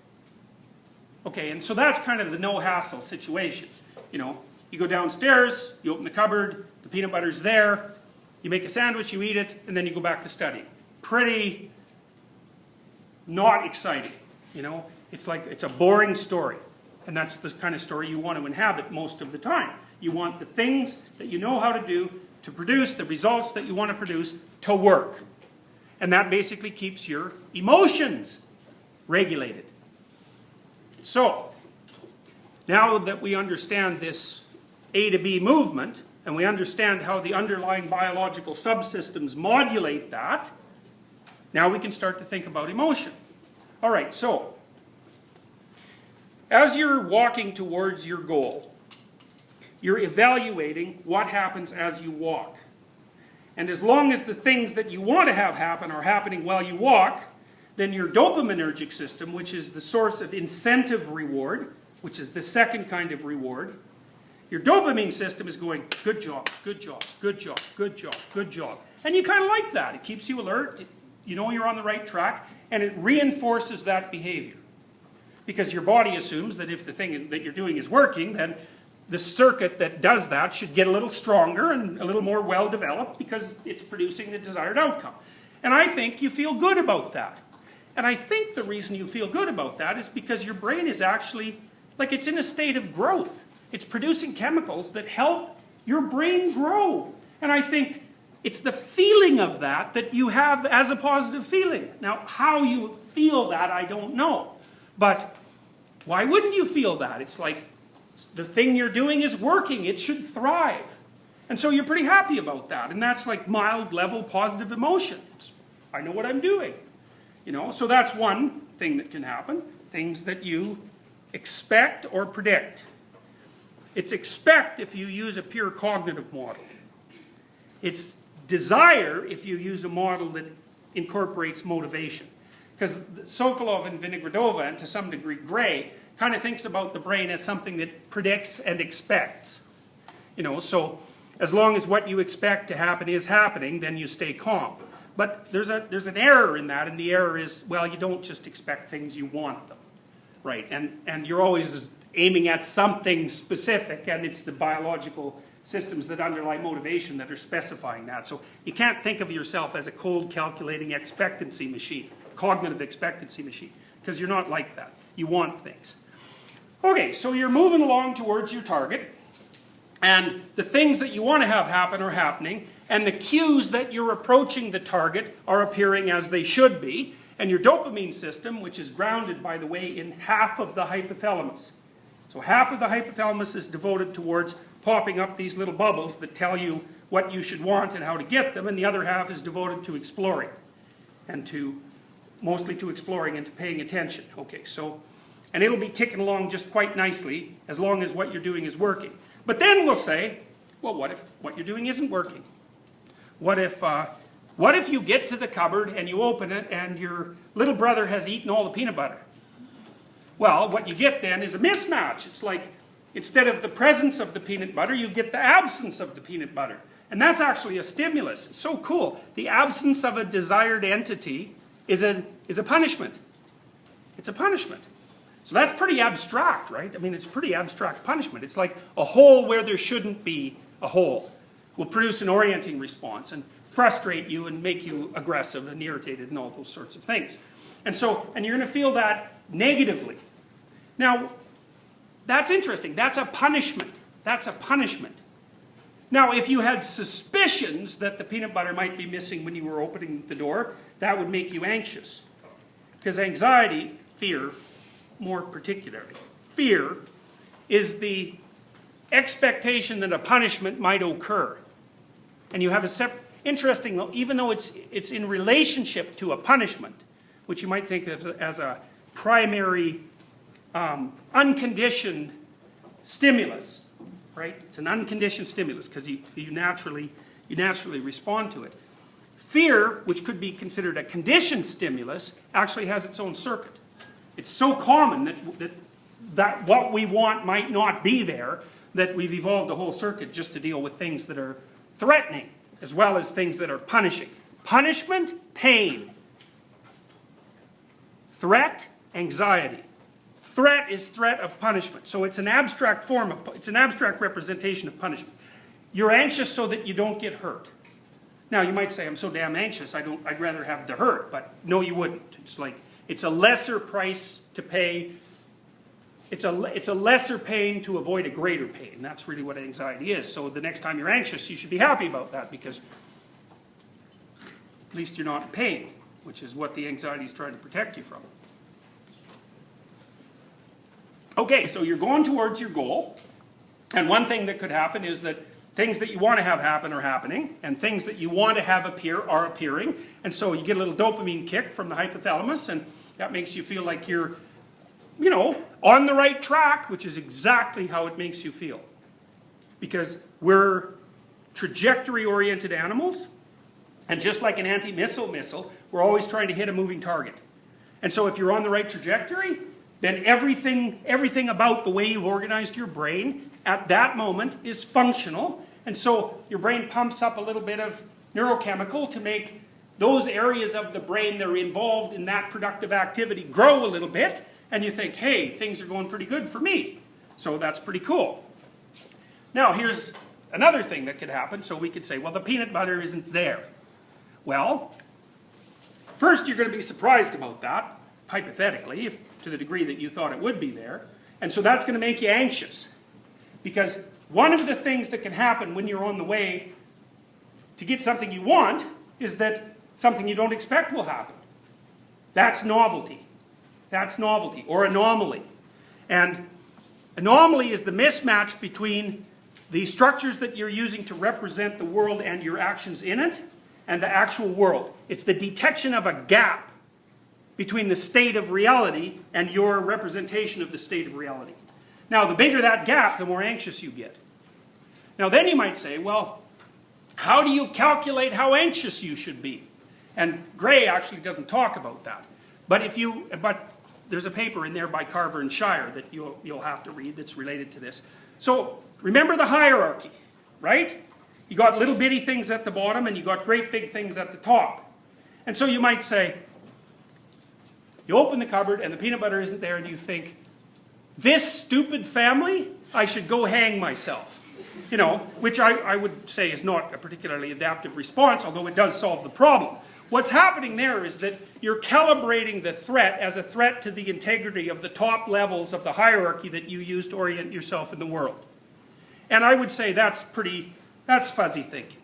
Okay, and so that's kind of the no-hassle situation. You know, you go downstairs, you open the cupboard, the peanut butter's there, you make a sandwich, you eat it, and then you go back to studying. Pretty not exciting, you know? It's like, it's a boring story. And that's the kind of story you want to inhabit most of the time. You want the things that you know how to do to produce the results that you want to produce to work. And that basically keeps your emotions regulated. So, now that we understand this A to B movement, and we understand how the underlying biological subsystems modulate that, now we can start to think about emotion. All right, so, as you're walking towards your goal, you're evaluating what happens as you walk. And as long as the things that you want to have happen are happening while you walk, then your dopaminergic system, which is the source of incentive reward, which is the second kind of reward, your dopamine system is going, good job, good job, good job, good job, good job. And you kind of like that. It keeps you alert, you know you're on the right track, and it reinforces that behavior. Because your body assumes that if the thing that you're doing is working, then the circuit that does that should get a little stronger and a little more well-developed, because it's producing the desired outcome. And I think you feel good about that. And I think the reason you feel good about that is because your brain is actually, like, it's in a state of growth. It's producing chemicals that help your brain grow. And I think it's the feeling of that that you have as a positive feeling. Now, how you feel that, I don't know. But why wouldn't you feel that? It's like the thing you're doing is working. It should thrive. And so you're pretty happy about that. And that's like mild level positive emotion. I know what I'm doing. You know, so that's one thing that can happen. Things that you expect or predict. It's expect if you use a pure cognitive model. It's desire if you use a model that incorporates motivation. Because Sokolov and Vinogradova, and to some degree Gray, kind of thinks about the brain as something that predicts and expects. You know, so as long as what you expect to happen is happening, then you stay calm. But there's an error in that, and the error is, well, you don't just expect things, you want them. Right? And you're always aiming at something specific, and it's the biological systems that underlie motivation that are specifying that. So you can't think of yourself as a cold calculating expectancy machine, cognitive expectancy machine, because you're not like that. You want things. Okay, so you're moving along towards your target, and the things that you want to have happen are happening, and the cues that you're approaching the target are appearing as they should be, and your dopamine system, which is grounded, by the way, in half of the hypothalamus. So half of the hypothalamus is devoted towards popping up these little bubbles that tell you what you should want and how to get them, and the other half is devoted to exploring, and mostly to exploring and to paying attention. Okay, so, and it'll be ticking along just quite nicely as long as what you're doing is working. But then we'll say, well, what if what you're doing isn't working? What if you get to the cupboard and you open it and your little brother has eaten all the peanut butter? Well, what you get then is a mismatch. It's like, instead of the presence of the peanut butter, you get the absence of the peanut butter. And that's actually a stimulus. It's so cool. The absence of a desired entity is a punishment. It's a punishment. So that's pretty abstract, right? I mean, it's pretty abstract punishment. It's like a hole where there shouldn't be a hole will produce an orienting response and frustrate you and make you aggressive and irritated and all those sorts of things. And you're going to feel that negatively. Now, that's interesting. That's a punishment. That's a punishment. Now, if you had suspicions that the peanut butter might be missing when you were opening the door, that would make you anxious. Because anxiety, fear, more particularly, fear is the expectation that a punishment might occur. And you have a separate, interesting, even though it's in relationship to a punishment, which you might think of as a primary unconditioned stimulus, right? It's an unconditioned stimulus because you naturally respond to it. Fear, which could be considered a conditioned stimulus, actually has its own circuit. It's so common that what we want might not be there that we've evolved a whole circuit just to deal with things that are threatening as well as things that are punishing. Punishment, pain. Threat, anxiety. Threat is threat of punishment. So it's an abstract form of, it's an abstract representation of punishment. You're anxious so that you don't get hurt. Now you might say, I'm so damn anxious, I'd rather have the hurt, but no you wouldn't. It's like, it's a lesser price to pay. It's a lesser pain to avoid a greater pain. That's really what anxiety is. So the next time you're anxious, you should be happy about that because at least you're not in pain, which is what the anxiety is trying to protect you from. Okay, so you're going towards your goal. And one thing that could happen is that things that you want to have happen are happening, and things that you want to have appear are appearing. And so you get a little dopamine kick from the hypothalamus, and that makes you feel like you're, you know, on the right track, which is exactly how it makes you feel. Because we're trajectory-oriented animals, and just like an anti-missile, we're always trying to hit a moving target. And so if you're on the right trajectory, then everything about the way you've organized your brain at that moment is functional. And so your brain pumps up a little bit of neurochemical to make those areas of the brain that are involved in that productive activity grow a little bit. And you think, hey, things are going pretty good for me. So that's pretty cool. Now here's another thing that could happen. So we could say, well, the peanut butter isn't there. Well, first you're going to be surprised about that, hypothetically, if to the degree that you thought it would be there. And so that's going to make you anxious. Because one of the things that can happen when you're on the way to get something you want is that something you don't expect will happen. That's novelty. That's novelty, or anomaly. And anomaly is the mismatch between the structures that you're using to represent the world and your actions in it, and the actual world. It's the detection of a gap between the state of reality and your representation of the state of reality. Now, the bigger that gap, the more anxious you get. Now, then you might say, well, how do you calculate how anxious you should be? And Gray actually doesn't talk about that. But there's a paper in there by Carver and Shire that you'll have to read that's related to this. So, remember the hierarchy, right? You got little bitty things at the bottom and you got great big things at the top. And so you might say, you open the cupboard and the peanut butter isn't there and you think, this stupid family, I should go hang myself. You know, which I would say is not a particularly adaptive response, although it does solve the problem. What's happening there is that you're calibrating the threat as a threat to the integrity of the top levels of the hierarchy that you use to orient yourself in the world. And I would say that's fuzzy thinking.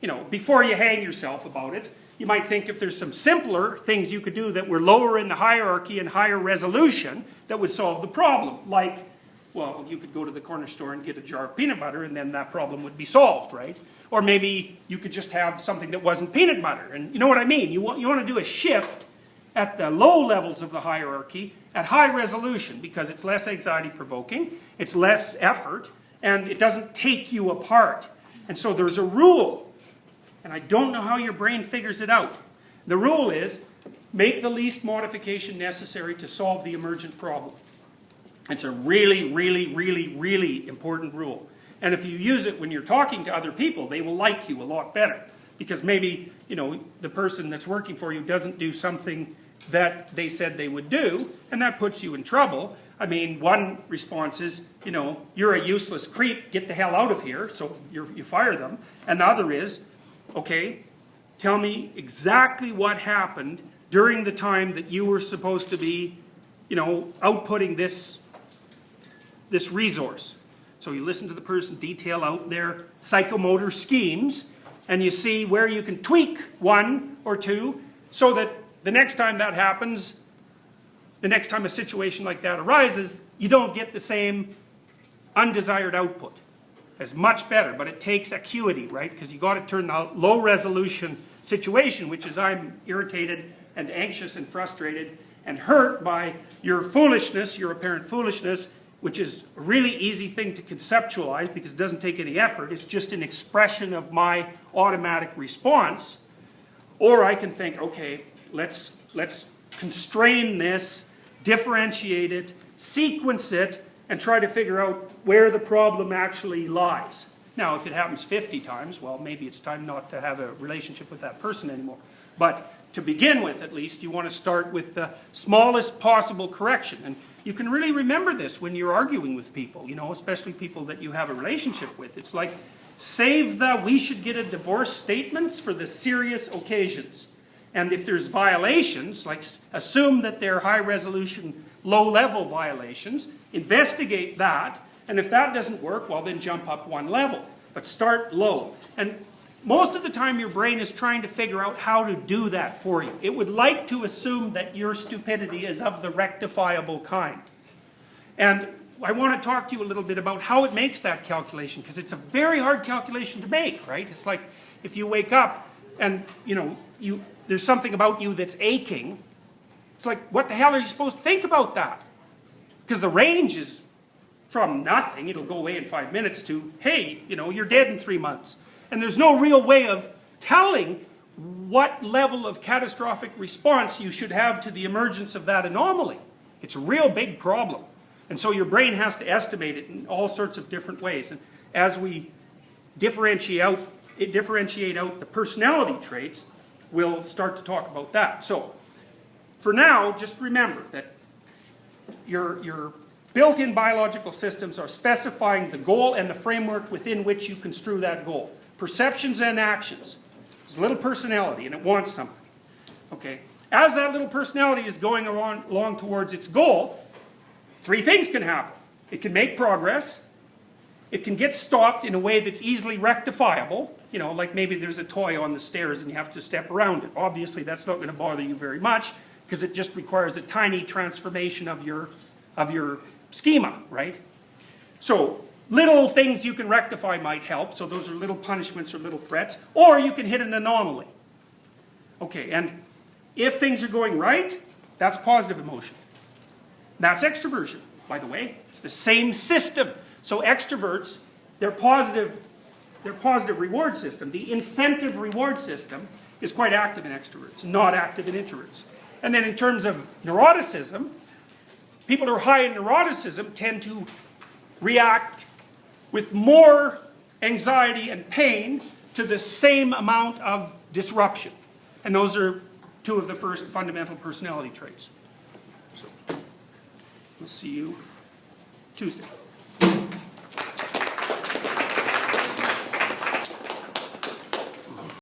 You know, before you hang yourself about it, you might think if there's some simpler things you could do that were lower in the hierarchy and higher resolution that would solve the problem. Like, well, you could go to the corner store and get a jar of peanut butter and then that problem would be solved, right? Or maybe you could just have something that wasn't peanut butter. And you know what I mean? You want to do a shift at the low levels of the hierarchy at high resolution because it's less anxiety provoking, it's less effort, and it doesn't take you apart. And so there's a rule, and I don't know how your brain figures it out. The rule is, make the least modification necessary to solve the emergent problem. It's a really, really, really, really important rule. And if you use it when you're talking to other people, they will like you a lot better. Because maybe, you know, the person that's working for you doesn't do something that they said they would do, and that puts you in trouble. I mean, one response is, you know, you're a useless creep, get the hell out of here, so you fire them. And the other is, okay, tell me exactly what happened during the time that you were supposed to be, you know, outputting this resource. So you listen to the person detail out their psychomotor schemes, and you see where you can tweak one or two so that the next time that happens, the next time a situation like that arises, you don't get the same undesired output. It's much better, but it takes acuity, right? Because you got to turn the low resolution situation, which is I'm irritated and anxious and frustrated and hurt by your foolishness, your apparent foolishness, which is a really easy thing to conceptualize because it doesn't take any effort. It's just an expression of my automatic response. Or I can think, okay, let's constrain this, differentiate it, sequence it, and try to figure out where the problem actually lies. Now, if it happens 50 times, well, maybe it's time not to have a relationship with that person anymore. But to begin with, at least, you want to start with the smallest possible correction. And you can really remember this when you're arguing with people, you know, especially people that you have a relationship with. It's like, save the we should get a divorce statements for the serious occasions. And if there's violations, like assume that they're high-resolution, low-level violations, investigate that, and if that doesn't work, well, then jump up one level. But start low. And most of the time your brain is trying to figure out how to do that for you. It would like to assume that your stupidity is of the rectifiable kind. And I want to talk to you a little bit about how it makes that calculation, because it's a very hard calculation to make, right? It's like if you wake up and, you know, there's something about you that's aching. It's like, what the hell are you supposed to think about that? Because the range is from nothing, it'll go away in 5 minutes, to, hey, you know, you're dead in 3 months. And there's no real way of telling what level of catastrophic response you should have to the emergence of that anomaly. It's a real big problem. And so your brain has to estimate it in all sorts of different ways. And as we differentiate out the personality traits, we'll start to talk about that. So, for now, just remember that your built-in biological systems are specifying the goal and the framework within which you construe that goal. Perceptions and actions. There's a little personality and it wants something. Okay. As that little personality is going along towards its goal, three things can happen. It can make progress, It can get stopped in a way that's easily rectifiable. You know, like maybe there's a toy on the stairs and you have to step around it. Obviously, that's not going to bother you very much because it just requires a tiny transformation of your schema, right? So little things you can rectify might help. So those are little punishments or little threats. Or you can hit an anomaly. Okay, and if things are going right, that's positive emotion. That's extroversion, by the way. It's the same system. So extroverts, their positive reward system, the incentive reward system, is quite active in extroverts, not active in introverts. And then in terms of neuroticism, people who are high in neuroticism tend to react with more anxiety and pain to the same amount of disruption. And those are two of the first fundamental personality traits. So, we'll see you Tuesday.